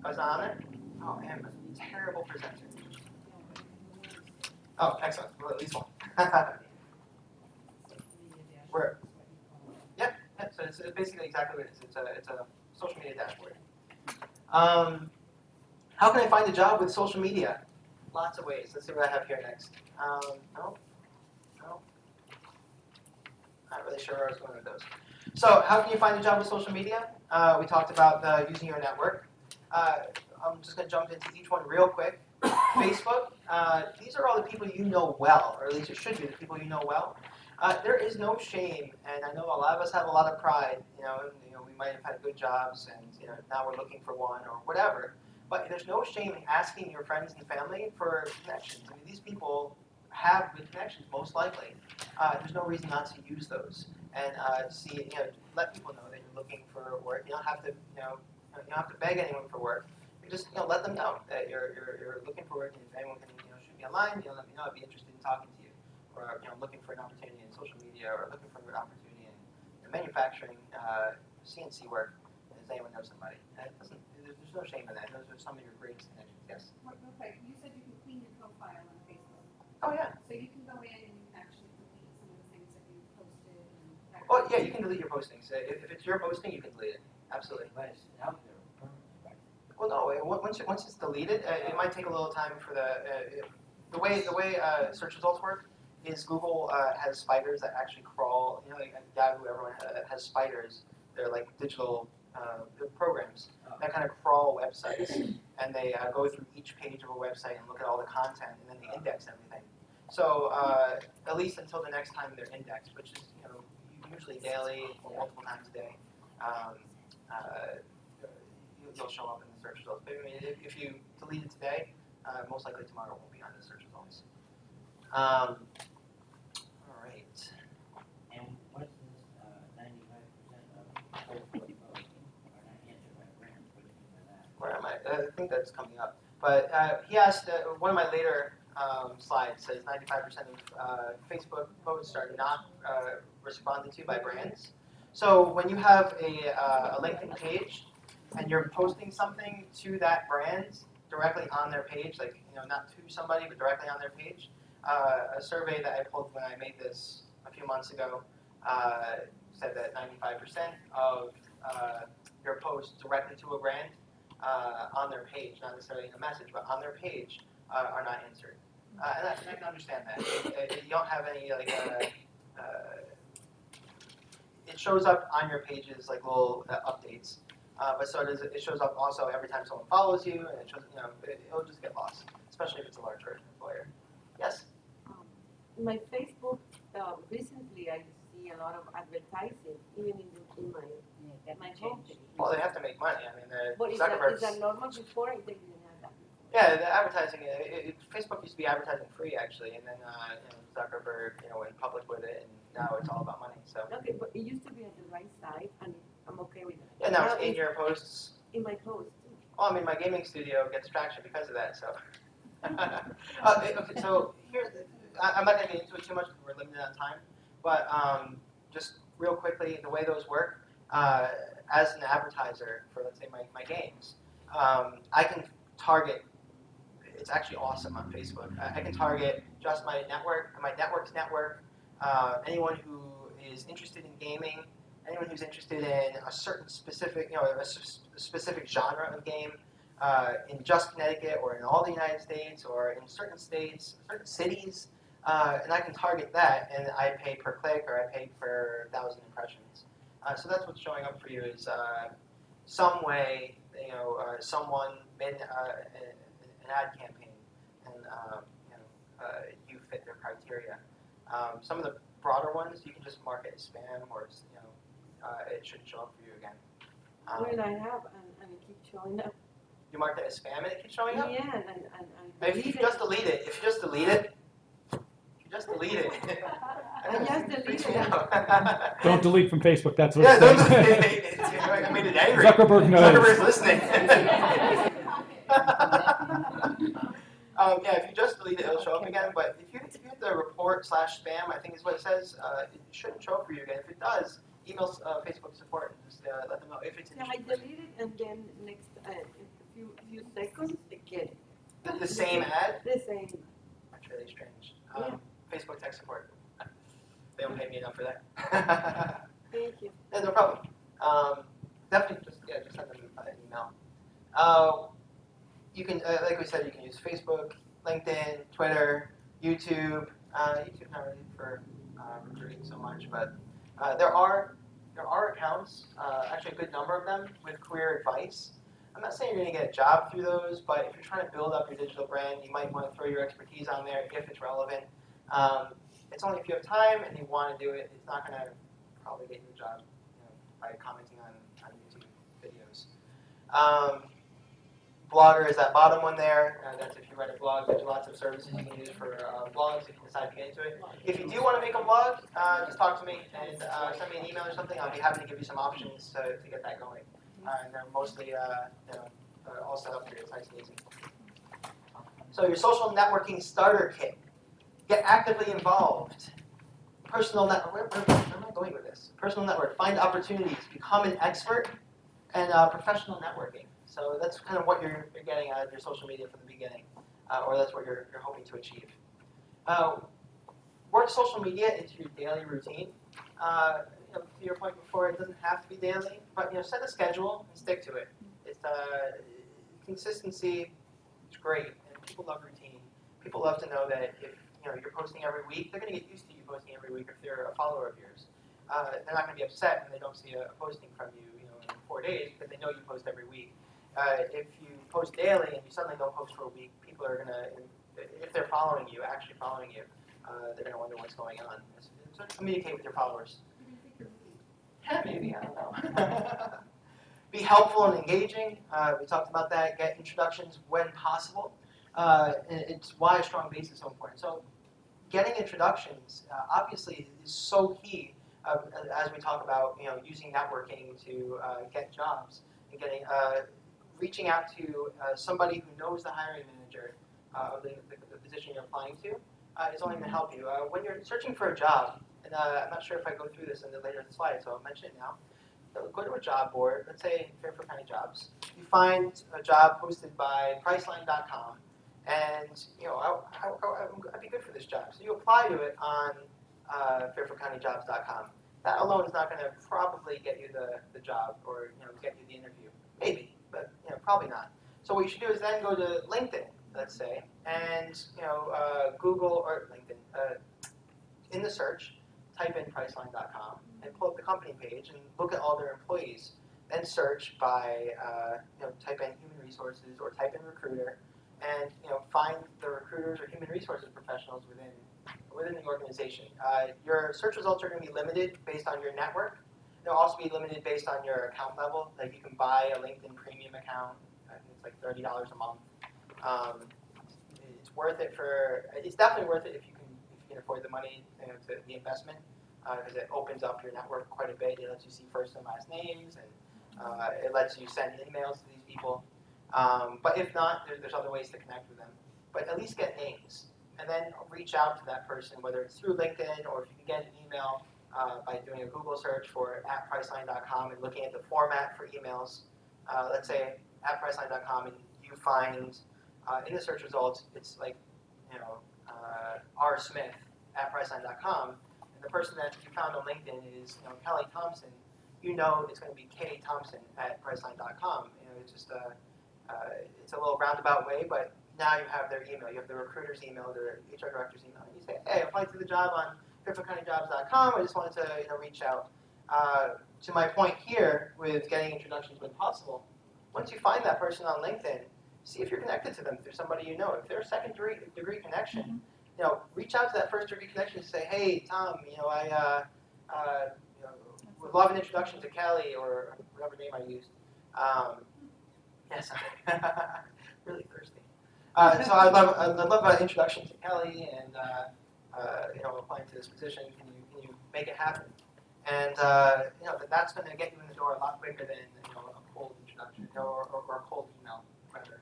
Oh, is that on there? Oh man, I'm a terrible presenter. Oh, excellent. Well, at least one. Where? Yeah. So it's basically exactly what it is. It's a social media dashboard. How can I find a job with social media? Lots of ways. Let's see what I have here next. No. Not really sure where I was going with those. So how can you find a job with social media? We talked about using your network. I'm just going to jump into each one real quick. Facebook, these are all the people you know well, or at least it should be the people you know well. There is no shame, and I know a lot of us have a lot of pride. We might have had good jobs, and now we're looking for one or whatever. But there's no shame in asking your friends and family for connections. I mean, these people have good connections, most likely. There's no reason not to use those, and let people know that you're looking for work. You don't have to, you don't have to beg anyone for work. You just let them know that you're looking for work, and if anyone can shoot me a line, let me know. I'd be interested in talking to you, or looking for an opportunity in social media, or looking for an opportunity in manufacturing, CNC work. Does anyone know somebody? There's no shame in that. Those are some of your greatest connections. Yes. Okay, you said you can clean your profile on Facebook. Oh yeah. So you can go in and you can actually delete some of the things that you posted. Oh yeah, you can delete your postings. If it's your posting, you can delete it. Absolutely. But it's out there permanently, right? Well, no. Once it's deleted, it might take a little time for the way search results work is Google has spiders that actually crawl. You know, like Yahoo, everyone has spiders. They're like digital programs that kind of crawl websites, and they go through each page of a website and look at all the content, and then they index everything. So at least until the next time they're indexed, which is usually daily or multiple times a day, you'll show up in the search results. But I mean, if you delete it today, most likely tomorrow it won't be on the search results. All right. And what's this 95% of Facebook posts are not answered by brands? What do you mean by that? Where am I? I think that's coming up. But he asked, one of my later slides says 95% of Facebook posts are not responded to by brands. So when you have a LinkedIn page and you're posting something to that brand directly on their page, like not to somebody but directly on their page, a survey that I pulled when I made this a few months ago said that 95% of your posts directly to a brand on their page, not necessarily in a message, but on their page, are not answered. And I can understand that. You don't have any it shows up on your pages like little updates, but so it shows up also every time someone follows you, and it shows, it'll just get lost, especially if it's a larger employer. Yes. My Facebook, recently I see a lot of advertising, even in my homepage. Well, they have to make money. I mean, But is that normal before? I think they didn't have that. Yeah, the advertising. Facebook used to be advertising free actually, and then Zuckerberg, went public with it, and now it's all about money. So. Okay, but it used to be at the right side, and I'm okay with that. Yeah, now it's in your posts. In my posts. Well, I mean, my gaming studio gets traction because of that. So. Okay, so here, I'm not going to get into it too much because we're limited on time. But just real quickly, the way those work, as an advertiser for, let's say, my games, I can target. It's actually awesome on Facebook. I can target just my network, my network's network, anyone who is interested in gaming, anyone who's interested in a certain specific, a specific genre of game, in just Connecticut or in all the United States or in certain states, certain cities, and I can target that, and I pay per click or I pay per 1,000 impressions. So that's what's showing up for you is some way, someone made an ad campaign, and you fit their criteria. Some of the broader ones you can just mark it as spam, or it shouldn't show up for you again. Well, I have, and it keeps showing up. You marked it as spam, and it keeps showing up. Yeah, and if you just delete it, I just deleted it. Don't delete from Facebook. That's what yeah, it's don't saying. delete it. I made it angry. Zuckerberg knows. Zuckerberg's listening. Yeah, if you just delete it, it'll show up again. But if you hit the report/spam, I think is what it says, it shouldn't show up for you again. If it does, email Facebook support and just let them know if it's. Yeah, I delete it, and then next in a few seconds, again. The same ad. The same. That's really strange. Facebook tech support. They don't pay me enough for that. Thank you. Yeah, no problem. Definitely just send them an email. You can, like we said, you can use Facebook, LinkedIn, Twitter, YouTube. YouTube not really for recruiting so much, but there are accounts, actually a good number of them, with career advice. I'm not saying you're going to get a job through those, but if you're trying to build up your digital brand, you might want to throw your expertise on there if it's relevant. It's only if you have time and you want to do it. It's not going to probably get you a job by commenting on YouTube videos. Blogger is that bottom one there. That's if you write a blog. There's lots of services you can use for blogs if you decide to get into it. If you do want to make a blog, just talk to me and send me an email or something. I'll be happy to give you some options to get that going. And they're mostly all set up for you. It's nice and easy. So your social networking starter kit. Get actively involved. Personal network. Where am I going with this? Personal network. Find opportunities. Become an expert. And professional networking. So that's kind of what you're getting out of your social media from the beginning, or that's what you're hoping to achieve. Work social media into your daily routine. To your point before, it doesn't have to be daily, but set a schedule and stick to it. It's consistency is great, and people love routine. People love to know that if you're posting every week, they're going to get used to you posting every week if they're a follower of yours. They're not going to be upset when they don't see a posting from you, in 4 days because they know you post every week. If you post daily and you suddenly don't post for a week, people are going to, if they're following you, actually following you, they're going to wonder what's going on. So communicate with your followers. Yeah, maybe, I don't know. Be helpful and engaging. We talked about that. Get introductions when possible. It's why a strong base is so important. So getting introductions obviously is so key as we talk about using networking to get jobs and getting reaching out to somebody who knows the hiring manager of the position you're applying to is only going to help you. When you're searching for a job, and I'm not sure if I go through this in the later slides, so I'll mention it now. Go to a job board, let's say Fairfield County Jobs. You find a job posted by Priceline.com, and I'd be good for this job. So you apply to it on FairfieldCountyJobs.com. That alone is not going to probably get you the job or get you the interview. Maybe, but probably not. So what you should do is then go to LinkedIn, let's say, and Google or LinkedIn in the search, type in Priceline.com and pull up the company page and look at all their employees. Then search by type in human resources or type in recruiter, and find the recruiters or human resources professionals within the organization. Your search results are going to be limited based on your network. They'll also be limited based on your account level. Like you can buy a LinkedIn premium account. I think it's like $30 a month. It's worth it it's definitely worth it if you can afford the money to the investment, because it opens up your network quite a bit. It lets you see first and last names, and it lets you send emails to these people. But if not, there's other ways to connect with them. But at least get names, and then reach out to that person, whether it's through LinkedIn or if you can get an email by doing a Google search for @Priceline.com and looking at the format for emails. Let's say @Priceline.com, and you find in the search results it's like R. Smith @Priceline.com, and the person that you found on LinkedIn is Kelly Thompson. It's going to be K. Thompson @Priceline.com. It's just it's a little roundabout way, but now you have their email. You have the recruiter's email, the HR director's email, and you say, hey, I applied to the job on FairfieldCountyJobs.com. I just wanted to reach out. To my point here with getting introductions when possible, once you find that person on LinkedIn, see if you're connected to them through somebody you know. If they're a second degree connection, reach out to that first degree connection and say, hey, Tom, I would love an introduction to Kelly, or whatever name I used. Yes, I'm really thirsty. So I'd love an introduction to Kelly, and applying to this position. Can you make it happen? And that's going to get you in the door a lot quicker than a cold introduction or a cold email, rather.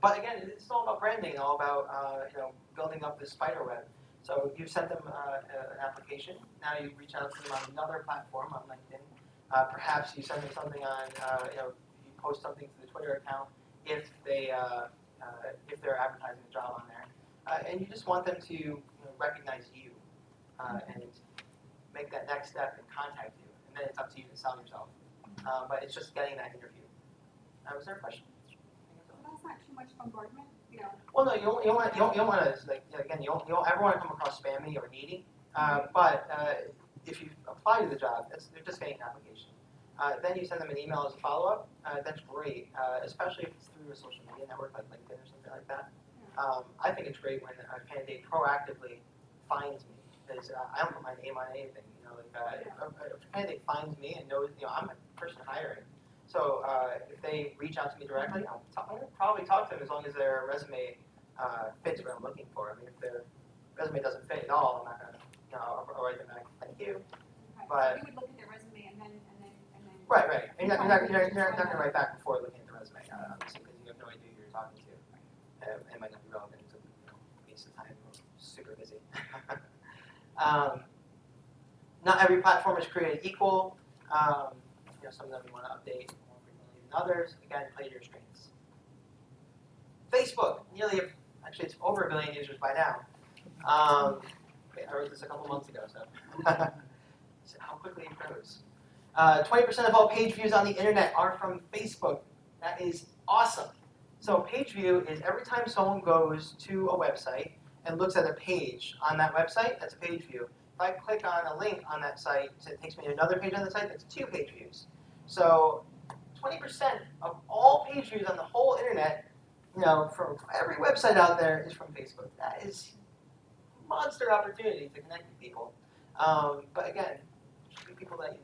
But again, it's all about branding, all about building up this spider web. So you sent them an application. Now you reach out to them on another platform, on LinkedIn. Perhaps you send them something on, you post something to the Twitter account if they're advertising a job on there, and you just want them to recognize you and make that next step and contact you, and then it's up to you to sell yourself. But it's just getting that interview. Was there a question? That's not too much bombardment. Well, no, you don't want to again. You don't ever want to come across spammy or needy. But if you apply to the job, they're just getting an application. Then you send them an email as a follow-up. That's great, especially if it's through a social media network like LinkedIn or something like that. I think it's great when a candidate proactively finds me, because I don't put my name on anything. If a candidate finds me and knows, I'm a person hiring. So if they reach out to me directly, I'm going to probably talk to them as long as their resume fits what I'm looking for. I mean, if their resume doesn't fit at all, I'm not going to, I'll write them back, thank you. But you would look at their resume and then. Right. And you're not going to write back before looking at the resume, obviously, because you have no idea who you're talking to. It might not be relevant to waste of time. We're super busy. Not every platform is created equal. Some of them you want to update more frequently than others. Again, play to your strengths. Facebook, actually it's over 1 billion users by now. I wrote this a couple months ago, so how quickly it grows. 20% of all page views on the internet are from Facebook. That is awesome. So page view is every time someone goes to a website and looks at a page on that website, that's a page view. If I click on a link on that site, so it takes me to another page on the site, that's 2 page views. So 20% of all page views on the whole internet, from every website out there is from Facebook. That is a monster opportunity to connect with people. But again, should be people that you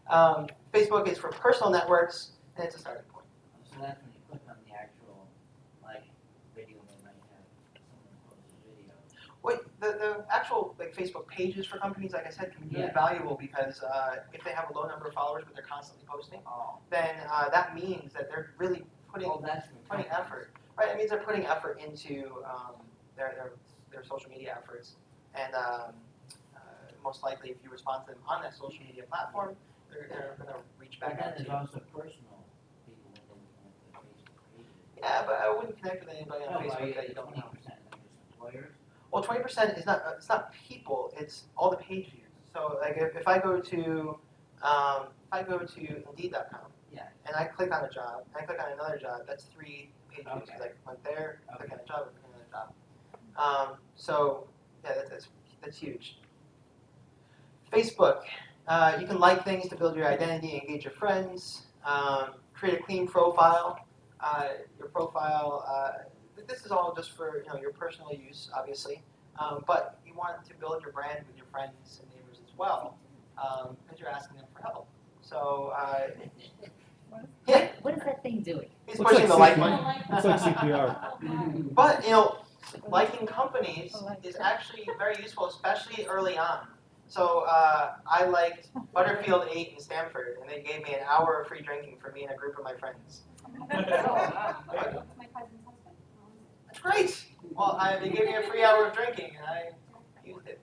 know. Facebook is for personal networks, and it's a starting point. So that's when you click on the actual, video, they might have someone post a video. Wait, the actual Facebook pages for companies, like I said, can be really Yeah. valuable because if they have a low number of followers but they're constantly posting, then that means that they're really putting effort. Right, it means they're putting effort into their social media efforts, and most likely, if you respond to them on that social media platform, they're going to reach back out to you. There's also personal people within the Facebook pages. Yeah, but I wouldn't connect with anybody on Facebook that you don't know. 20% of just employers. Well, 20% is not people; it's all the page views. So, like, if I go to Indeed.com, yeah, and I click on a job, and I click on another job, that's 3 page views. Okay. Like, went there, click on a job, click on another job. So, yeah, that's huge. Facebook, you can like things to build your identity, engage your friends, create a clean profile. Your profile, this is all just for your personal use, obviously, but you want to build your brand with your friends and neighbors as well, because you're asking them for help. So, yeah. What is that thing doing? He's pushing the like button. It's like CPR. But liking companies is actually very useful, especially early on. So I liked Butterfield 8 in Stanford, and they gave me an hour of free drinking for me and a group of my friends. That's my cousin's husband. That's great. Well, they gave me a free hour of drinking, and I used it.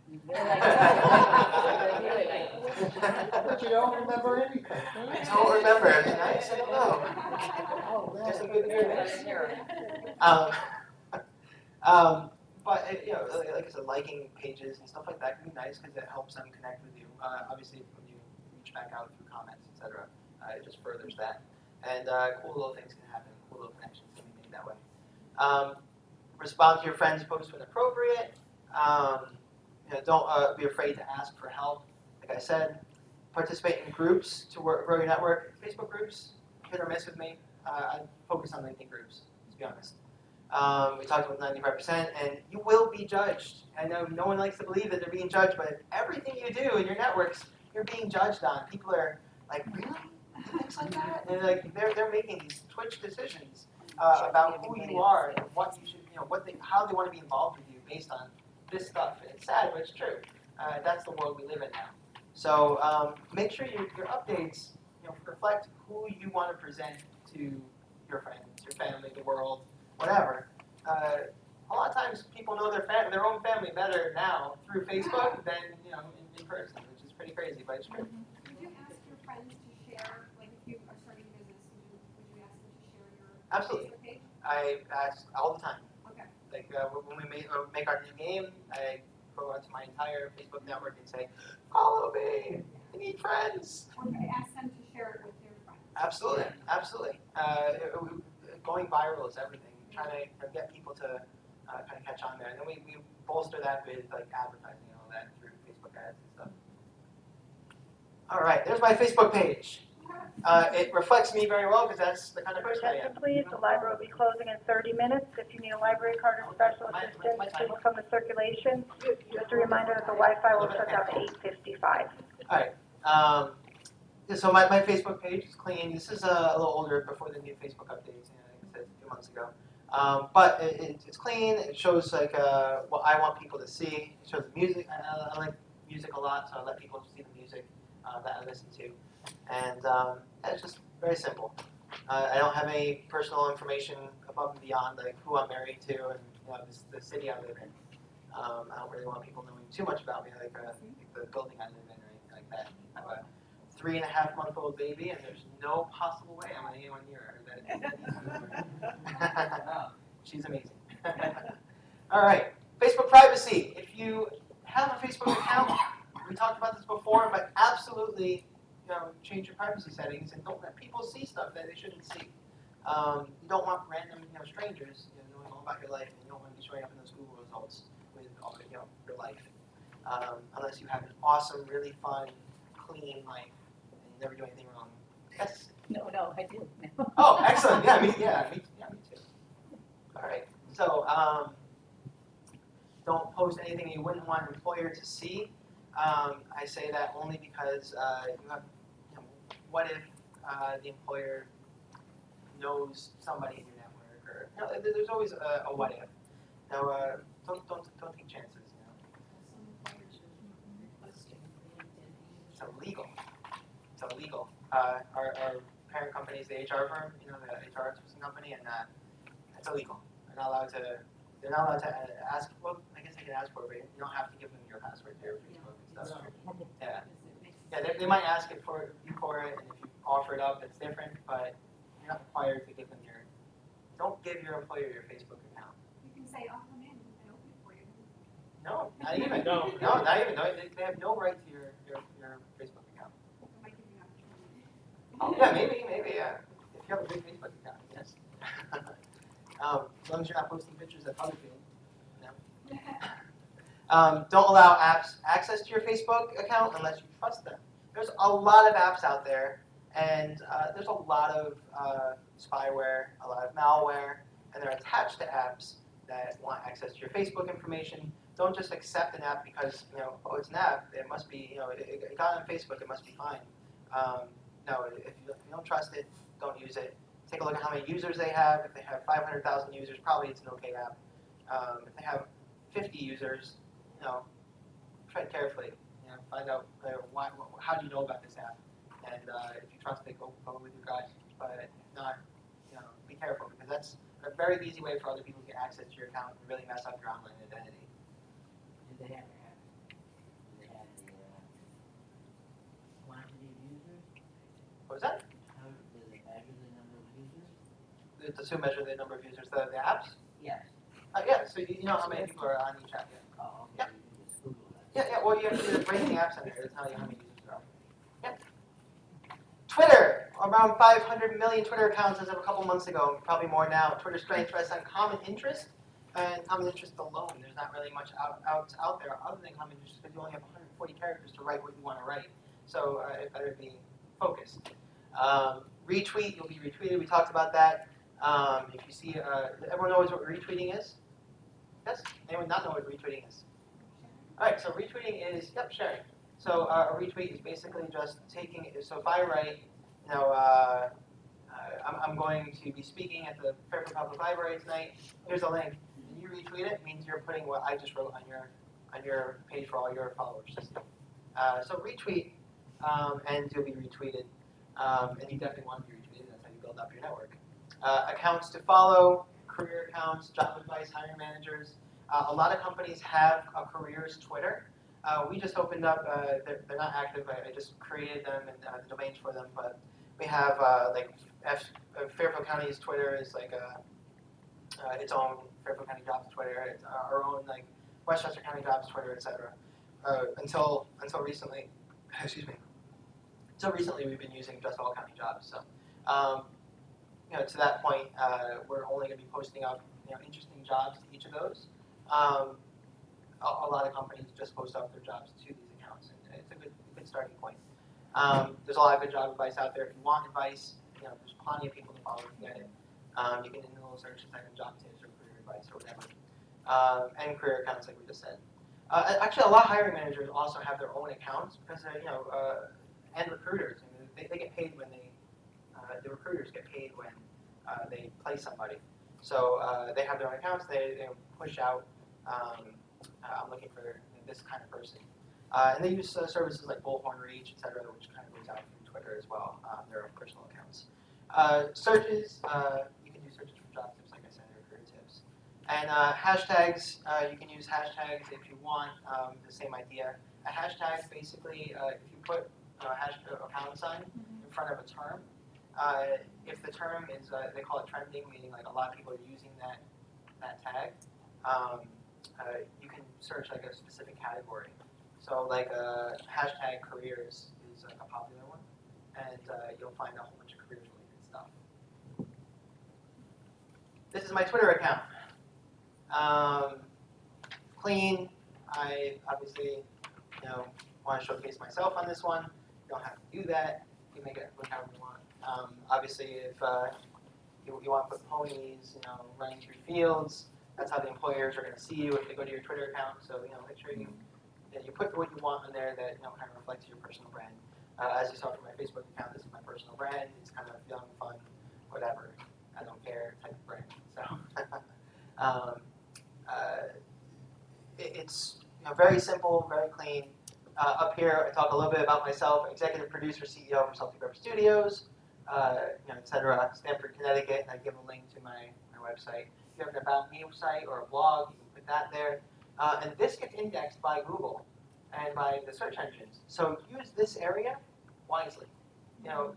But you don't remember anything. I don't remember. It's nice. I don't know. Just a good beer. But like I said, liking pages and stuff like that can be nice because it helps them connect with you. Obviously, when you reach back out through comments, etc., it just furthers that. And cool little things can happen. Cool little connections can be made that way. Respond to your friends' posts when appropriate. Don't be afraid to ask for help. Like I said, participate in groups to grow your network. Facebook groups, hit or miss with me. I focus on LinkedIn groups, to be honest. We talked about 95%, and you will be judged. I know no one likes to believe that they're being judged, but everything you do in your networks, you're being judged on. People are like, really? Things like that? And they're making these twitch decisions about who you are and what you should, how they want to be involved with you based on this stuff. And it's sad, but it's true. That's the world we live in now. So make sure your updates, reflect who you want to present to your friends, your family, the world, whatever. A lot of times people know their own family better now through Facebook than in person, which is pretty crazy, but it's true. Would you ask your friends to share, like if you are starting a business, would you ask them to share your Absolutely. Facebook page? I ask all the time. Okay. Like when we make our new game, I go out to my entire Facebook network and say, follow me, I need friends. Or ask them to share it with their friends. Absolutely, absolutely. Going viral is everything. Trying to get people to kind of catch on there, and then we bolster that with advertising and all that through Facebook ads and stuff. All right, there's my Facebook page. It reflects me very well because that's the kind of person I am. Please, the library will be closing in 30 minutes. If you need a library card or special assistance, please come to circulation. Just a reminder that the Wi-Fi will shut down at 8:55. All right. So my Facebook page is clean. This is a little older, before the new Facebook updates. I said a few months ago. But it's clean. It shows what I want people to see. It shows the music. I like music a lot, so I let people see the music that I listen to. And it's just very simple. I don't have any personal information above and beyond, like who I'm married to and the city I live in. I don't really want people knowing too much about me, like the building I live in or anything like that. I have a 3.5-month-old baby, and there's no possible way I'm anyone near her. She's amazing. All right, Facebook privacy. If you have a Facebook account, we talked about this before, but absolutely, change your privacy settings and don't let people see stuff that they shouldn't see. You don't want random, strangers, knowing all about your life, and you don't want to be showing up in those Google results with all, your life. Unless you have an awesome, really fun, clean life, and you never do anything wrong. Yes? No, I do. Oh, excellent. Yeah, me too. All right. So, don't post anything you wouldn't want an employer to see. I say that only because you have, what if the employer knows somebody in your network, or there's always a what if. Now, don't take chances. It's illegal. It's illegal. Our parent company is the HR firm, the HR outsourcing company, and it's illegal. They're not allowed to. They're not allowed to ask. Well, I guess they can ask for it, but you don't have to give them your password to your Facebook and stuff. Yeah. Yeah. They might ask it for you for it, and if you offer it up, it's different. But you're not required to give them your. Don't give your employer your Facebook account. You can say, oh, come in, and open it for you. No, not even. No. No, not even. No, they have no right to your Facebook account. It might give you an opportunity. Oh, yeah, maybe, yeah. If you have a big Facebook account, yes. As long as you're not posting pictures at Huddersfield. No. Don't allow apps access to your Facebook account unless you trust them. There's a lot of apps out there, and there's a lot of spyware, a lot of malware, and they're attached to apps that want access to your Facebook information. Don't just accept an app because, oh, it's an app, it must be, it got on Facebook, it must be fine. No, if you don't trust it, don't use it. Take a look at how many users they have. If they have 500,000 users, probably it's an okay app. If they have 50 users, tread carefully. Find out how do you know about this app, and if you trust it, go with your gut. But if not, be careful because that's a very easy way for other people to get access to your account and really mess up your online identity. Do they have an app? Do they have the quantity of users? What was that? How do they measure the number of users? To measure the number of users, the apps? Yes. Yeah, so you know how many people are on each app. Yeah. Oh, okay. You can just Google that. Yeah, well, you have to rate the apps in there to tell you how many users there are. Yeah. Twitter, around 500 million Twitter accounts as of a couple months ago, probably more now. Twitter's strength rests on common interest, and common interest alone. There's not really much out there other than common interest because you only have 140 characters to write what you want to write. So it better be focused. Retweet, you'll be retweeted. We talked about that. If you see, everyone knows what retweeting is? Yes? Anyone not know what retweeting is? All right, so retweeting is, sharing. So a retweet is basically just taking, so if I write, I'm going to be speaking at the Fairfield Public Library tonight, here's a link, and you retweet it, means you're putting what I just wrote on your page for all your followers. So retweet, and you'll be retweeted, and you definitely want to be retweeted, that's how you build up your network. Accounts to follow, career accounts, job advice, hiring managers. A lot of companies have a careers Twitter. We just opened up, they're not active, I just created them and the domains for them, but we have Fairfield County's Twitter is like its own Fairfield County Jobs Twitter, it's our own like Westchester County Jobs Twitter, etc. Until recently, excuse me. Until recently we've been using just all county jobs. So to that point, we're only going to be posting up interesting jobs to each of those. A lot of companies just post up their jobs to these accounts, and it's a good starting point. There's a lot of good job advice out there. If you want advice, there's plenty of people to follow to get it. You can do a little search like job tips or career advice or whatever, and career accounts like we just said. Actually, a lot of hiring managers also have their own accounts because and recruiters. They get paid when the recruiters get paid when they place somebody. So they have their own accounts. They push out. I'm looking for this kind of person. And they use services like Bullhorn Reach, etc., which kind of goes out through Twitter as well, their own personal accounts. Searches, you can do searches for job tips, like I said, or career tips. And hashtags, you can use hashtags if you want, the same idea. A hashtag, basically, if you put a pound sign in front of a term, if the term is, they call it trending, meaning like a lot of people are using that tag, you can search like a specific category. So like hashtag careers is like a popular one, and you'll find a whole bunch of careers related stuff. This is my Twitter account. Clean. I obviously, want to showcase myself on this one. You don't have to do that. You make it look however you want. Obviously, if you want to put ponies, running through fields, that's how the employers are going to see you if they go to your Twitter account. So, make sure you put what you want on there that kind of reflects your personal brand. As you saw from my Facebook account, this is my personal brand. It's kind of young, fun, whatever. I don't care type of brand. So, it's very simple, very clean. Up here, I talk a little bit about myself. Executive producer, CEO for SaltyPepper Studios, etc. Stamford, Connecticut. And I give a link to my website. If you have an About Me site or a blog, you can put that there. And this gets indexed by Google and by the search engines. So use this area wisely.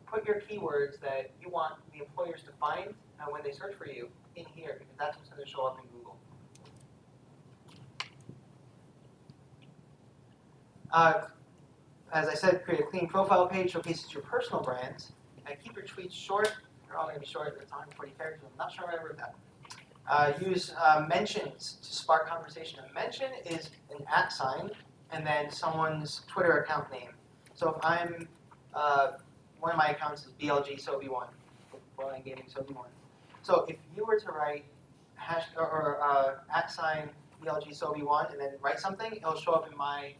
Put your keywords that you want the employers to find when they search for you in here, because that's what's going to show up in Google. As I said, create a clean profile page, showcases your personal brands, and keep your tweets short. They're all going to be short. It's 140 characters. I'm not sure why I wrote that. Use mentions to spark conversation. A mention is an @ and then someone's Twitter account name. So if I'm, one of my accounts is BLGSobi1, Borderland Gaming Sobi1. So if you were to write @BLGSobi1 and then write something, it'll show up in my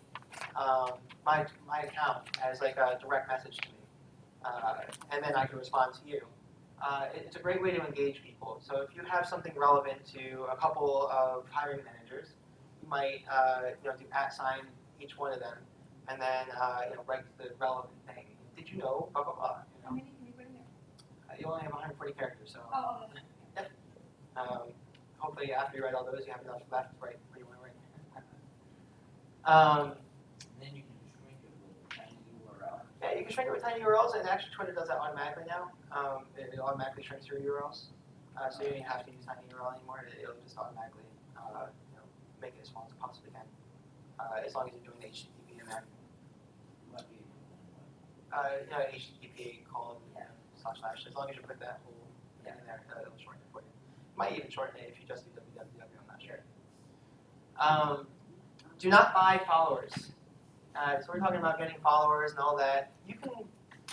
my account as like a direct message to me, and then I can respond to you. It's a great way to engage people. So if you have something relevant to a couple of hiring managers, you might do @ each one of them, and then write the relevant thing. Did you know? Blah blah blah. How many can you put in there? You only have 140 characters, so. Oh. Yep. Hopefully, after you write all those, you have enough left to write what you want to write. Then you can shrink it with a tiny URL. Yeah, you can shrink it with tiny URLs, and actually Twitter does that automatically now. It automatically shrinks your URLs, so you don't have to use tiny URL anymore. It'll just automatically make it as small as it possibly can, as long as you're doing the HTTP in there. HTTP : // as long as you put that whole thing in there, it'll shorten it for you. It might even shorten it if you just do www. I'm not sure. Do not buy followers. So we're talking about getting followers and all that.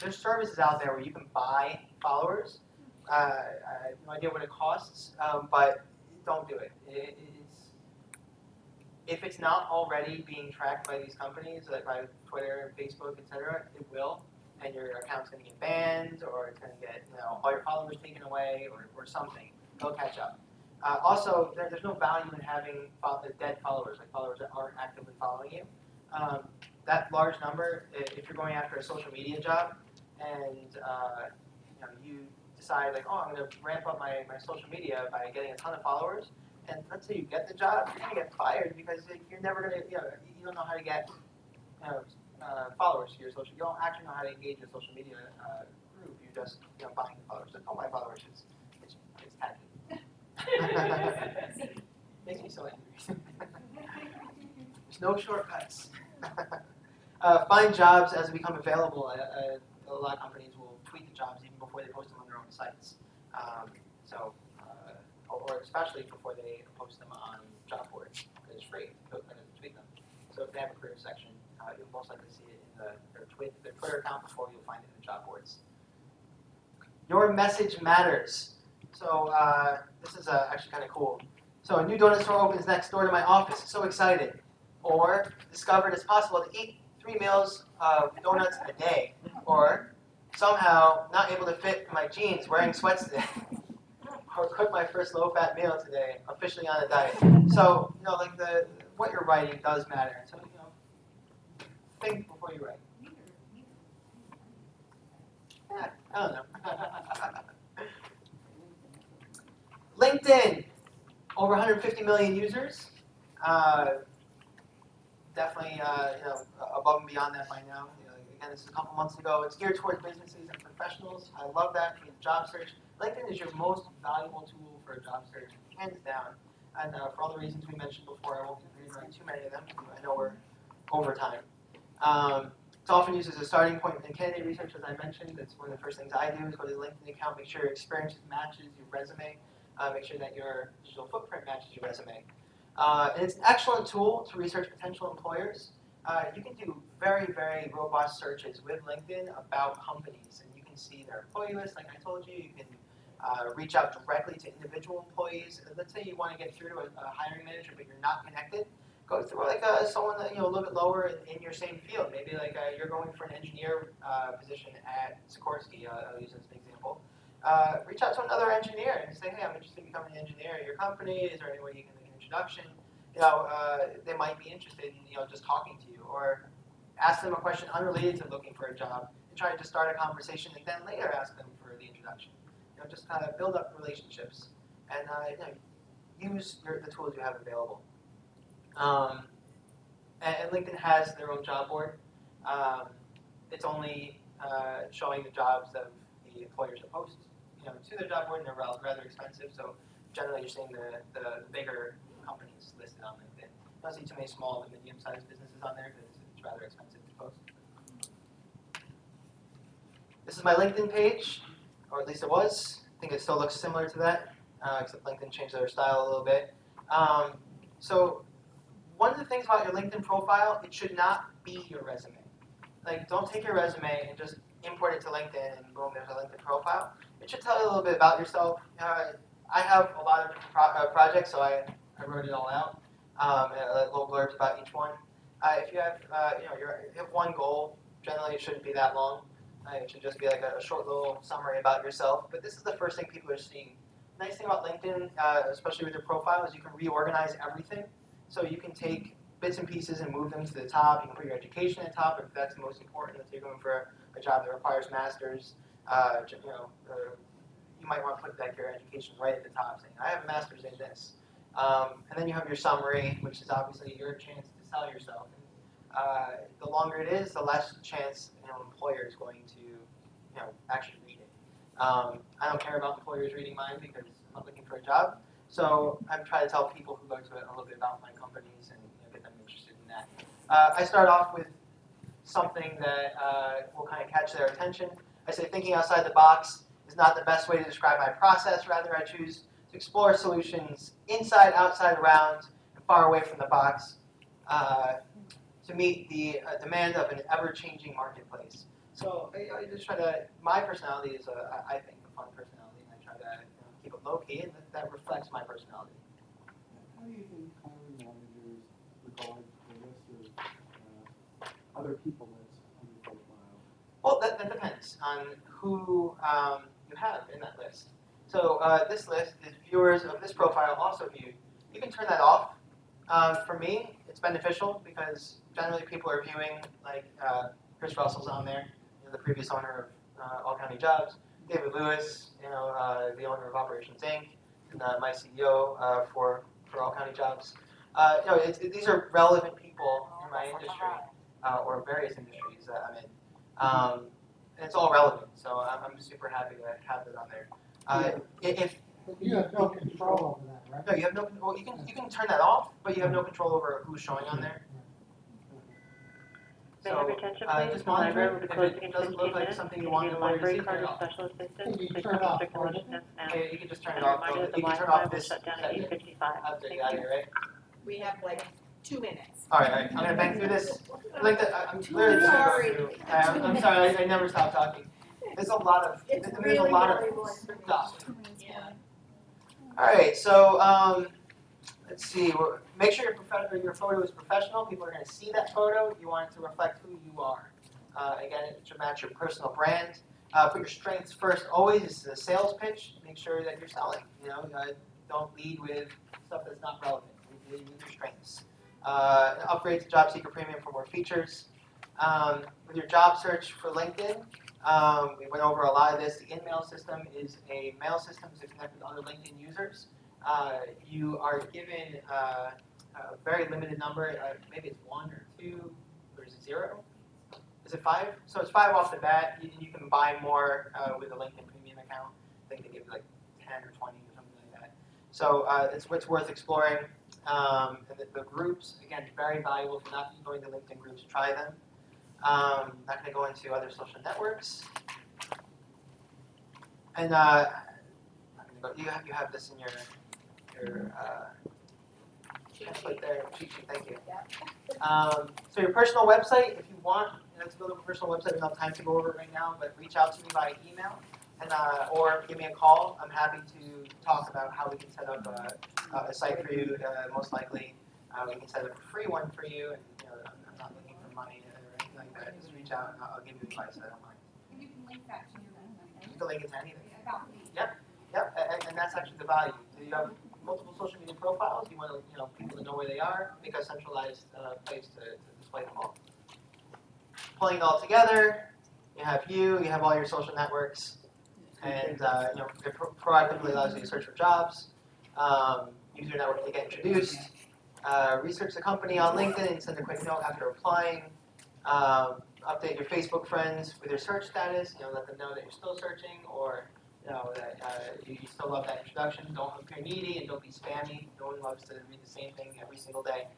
There's services out there where you can buy followers. I have no idea what it costs, but don't do it. If it's not already being tracked by these companies, like by Twitter, Facebook, etc., it will, and your account's going to get banned, or it's going to get all your followers taken away, or something. They'll catch up. Also, there's no value in having dead followers, like followers that aren't actively following you. That large number, if you're going after a social media job, and you decide like, oh, I'm going to ramp up my social media by getting a ton of followers, and let's say you get the job, you're going to get fired because you're never going to, you don't know how to get followers to your social. You don't actually know how to engage your social media group. You're just buying the followers. Like, oh, my followers, it's tacky. Makes me so angry. There's no shortcuts. Find jobs as they become available. A lot of companies will tweet the jobs even before they post them on their own sites. Or especially before they post them on job boards, because it's free to tweet them. So if they have a career section, you'll most likely see it in their Twitter account before you'll find it in the job boards. Your message matters. So this is actually kind of cool. So a new donut store opens next door to my office. So excited. Or discovered it's possible to eat 3 meals of donuts a day. Or somehow not able to fit in my jeans wearing sweats today. Or cook my first low-fat meal today, officially on a diet. So like what you're writing does matter. So think before you write. Yeah, I don't know. LinkedIn, over 150 million users. Definitely, above and beyond that by now. Again, this is a couple months ago. It's geared towards businesses and professionals. I love that for the job search. LinkedIn is your most valuable tool for a job search, hands down. And for all the reasons we mentioned before, I won't reiterate too many of them. I know we're over time. It's often used as a starting point in candidate research, as I mentioned. It's one of the first things I do is go to the LinkedIn account, make sure your experience matches your resume. Make sure that your digital footprint matches your resume. And it's an excellent tool to research potential employers. You can do very, very robust searches with LinkedIn about companies, and you can see their employee list, like I told you. You can reach out directly to individual employees. Let's say you want to get through to a hiring manager, but you're not connected. Go through like someone that, a little bit lower in your same field. Maybe like you're going for an engineer position at Sikorsky. I'll use this as an example. Reach out to another engineer and say, hey, I'm interested in becoming an engineer at your company. Is there any way you can make an introduction? They might be interested in just talking to you, or ask them a question unrelated to looking for a job and try to just start a conversation and then later ask them for the introduction. Just kind of build up relationships and use the tools you have available. And LinkedIn has their own job board. It's only showing the jobs of the employers that post to their job board, and they're rather expensive. So generally, you're seeing the bigger companies listed on LinkedIn. You don't see too many small to medium-sized businesses on there because it's rather expensive to post. This is my LinkedIn page, or at least it was. I think it still looks similar to that, except LinkedIn changed their style a little bit. So one of the things about your LinkedIn profile, it should not be your resume. Like, don't take your resume and just import it to LinkedIn and boom, there's a LinkedIn profile. It should tell you a little bit about yourself. I have a lot of projects, so I wrote it all out. Little blurbs about each one. If you have, you have one goal, generally it shouldn't be that long. It should just be like a short little summary about yourself. But this is the first thing people are seeing. Nice thing about LinkedIn, especially with your profile, is you can reorganize everything. So you can take bits and pieces and move them to the top. You can put your education at the top if that's the most important. If you're going for a job that requires masters, you might want to put like your education right at the top, saying I have a master's in this. And then you have your summary, which is obviously your chance to sell yourself. The longer it is, the less chance an employer is going to actually read it. I don't care about employers reading mine because I'm not looking for a job. So I'm trying to tell people who go to it a little bit about my companies and get them interested in that. I start off with something that will kind of catch their attention. I say thinking outside the box is not the best way to describe my process. Rather, I choose to explore solutions inside, outside, around, and far away from the box to meet the demand of an ever-changing marketplace. So I just try to, my personality is, I think, a fun personality, and I try to keep it low-key, and that reflects my personality. How do you think hiring managers regard the list of other people that's on your profile? Well, that depends on who you have in that list. So this list is viewers of this profile also viewed. You can turn that off. For me, it's beneficial because generally people are viewing, like Chris Russell's on there, the previous owner of All County Jobs, David Lewis, the owner of Operations Inc., and my CEO for All County Jobs. These are relevant people in my industry or various industries that I'm in. And it's all relevant, so I'm super happy to have it on there. If you have no control over that, right? No, you have no. Well, you can turn that off, but you have no control over who's showing on there. May I have your attention, please? Just The library monitor will be it. closing If in it doesn't 15 look like minutes. something If you you want need the a employer to library see, card turn it or off. special assistance, Can you please turn come to off circulation portable? desk now. Okay, you can just turn it And a off. reminder that the You can turn Wi-Fi off will this. shut down at 8:55. I'll take Thank it out of you. here, right? We have like 2 minutes. All right. I'm gonna bang through this. I'm literally Sorry. going through. I'm sorry. I never stop talking. There's a lot of. It's There's really a lot valuable of information. stuff. Yeah. All right. So let's see. Make sure your photo is professional. People are going to see that photo. You want it to reflect who you are. Again, it should match your personal brand. Put your strengths first. Always, this is a sales pitch. Make sure that you're selling. Don't lead with stuff that's not relevant. Lead with your strengths. Upgrade to Job Seeker Premium for more features. With your job search for LinkedIn, we went over a lot of this. The in-mail system is a mail system to connect with other LinkedIn users. You are given a very limited number. Maybe it's 1 or 2, or is it 0? Is it 5? So it's 5 off the bat. You can buy more with a LinkedIn Premium account. I think they give you like 10 or 20 or something like that. So it's worth exploring. And the groups, again, very valuable. If you're not going to LinkedIn groups, try them. Not going to go into other social networks. And I'm going You have this in your template there. Cheat sheet. Thank you. So your personal website, if you want to build a personal website, we don't have time to go over it right now, but reach out to me by email and or give me a call. I'm happy to talk about how we can set up a site for you. Most likely, we can set up a free one for you. And I'm not looking for money or anything like that. Just reach out and I'll give you advice. I don't mind. And you can link that to your You can link it to anything. about me. Yep. And that's actually the value. So you have multiple social media profiles. You want people to know where they are. Make a centralized place to display them all. Pulling it all together, you have all your social networks, and it proactively allows you to search for jobs. Use your network to get introduced. Research the company on LinkedIn and send a quick note after applying. Update your Facebook friends with your search status. Let them know that you're still searching, or that you still love that introduction. Don't appear needy and don't be spammy. No one loves to read the same thing every single day.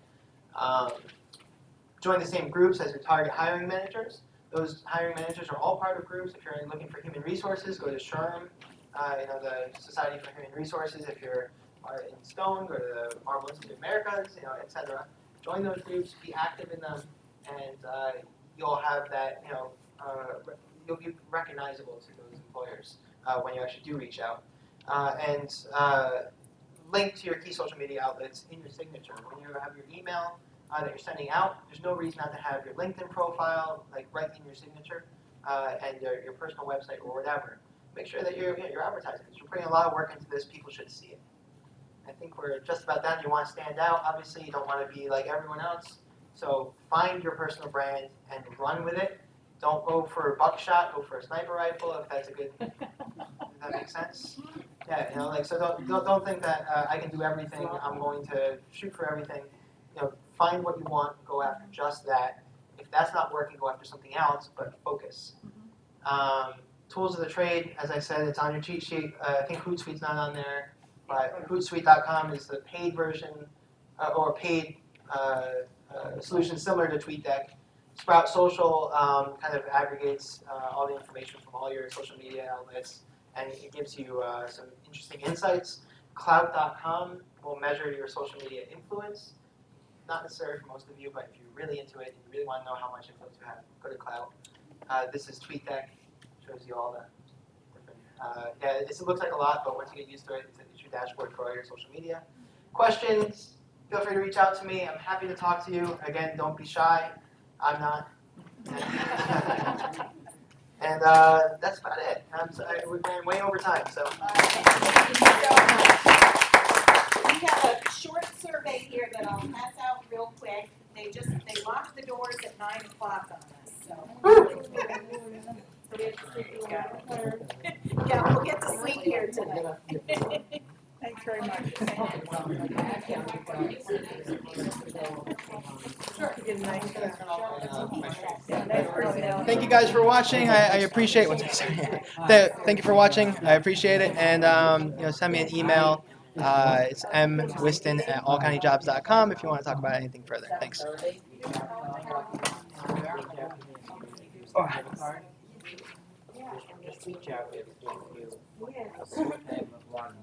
Join the same groups as your target hiring managers. Those hiring managers are all part of groups. If you're looking for human resources, go to SHRM, the Society for Human Resources. If you're in Stone, go to the Marble Institute of Americas, etc. Join those groups, be active in them, and you'll have that, you'll be recognizable to those employers when you actually do reach out. And link to your key social media outlets in your signature. When you have your email that you're sending out, there's no reason not to have your LinkedIn profile right in your signature and your personal website or whatever. Make sure that you're advertising. Because you're putting a lot of work into this. People should see it. I think we're just about done. You want to stand out. Obviously, you don't want to be like everyone else. So find your personal brand and run with it. Don't go for a buckshot. Go for a sniper rifle if that's a good. Does that make sense? Yeah, so don't think that I can do everything. I'm going to shoot for everything. Find what you want. Go after just that. If that's not working, go after something else. But focus. Tools of the trade. As I said, it's on your cheat sheet. I think Hootsuite's not on there. But Hootsuite.com is the paid version or paid solution similar to TweetDeck. Sprout Social kind of aggregates all the information from all your social media outlets, and it gives you some interesting insights. Clout.com will measure your social media influence. Not necessarily for most of you, but if you're really into it and you really want to know how much influence you have, go to Clout. This is TweetDeck. Shows you all the different. It looks like a lot, but once you get used to it, it's your dashboard for all your social media. Questions? Feel free to reach out to me. I'm happy to talk to you. Again, don't be shy. I'm not. And that's about it. We're going way over time. So. We have a short survey here that I'll pass out real quick. They locked the doors at 9 o'clock on us. So. Yeah, we'll get to sleep here tonight. Thanks very much. Thank you guys for watching. I appreciate thank you for watching. I appreciate it. And send me an email. It's mwiston@allcountyjobs.com if you want to talk about anything further. Thanks. Just reach out if you have one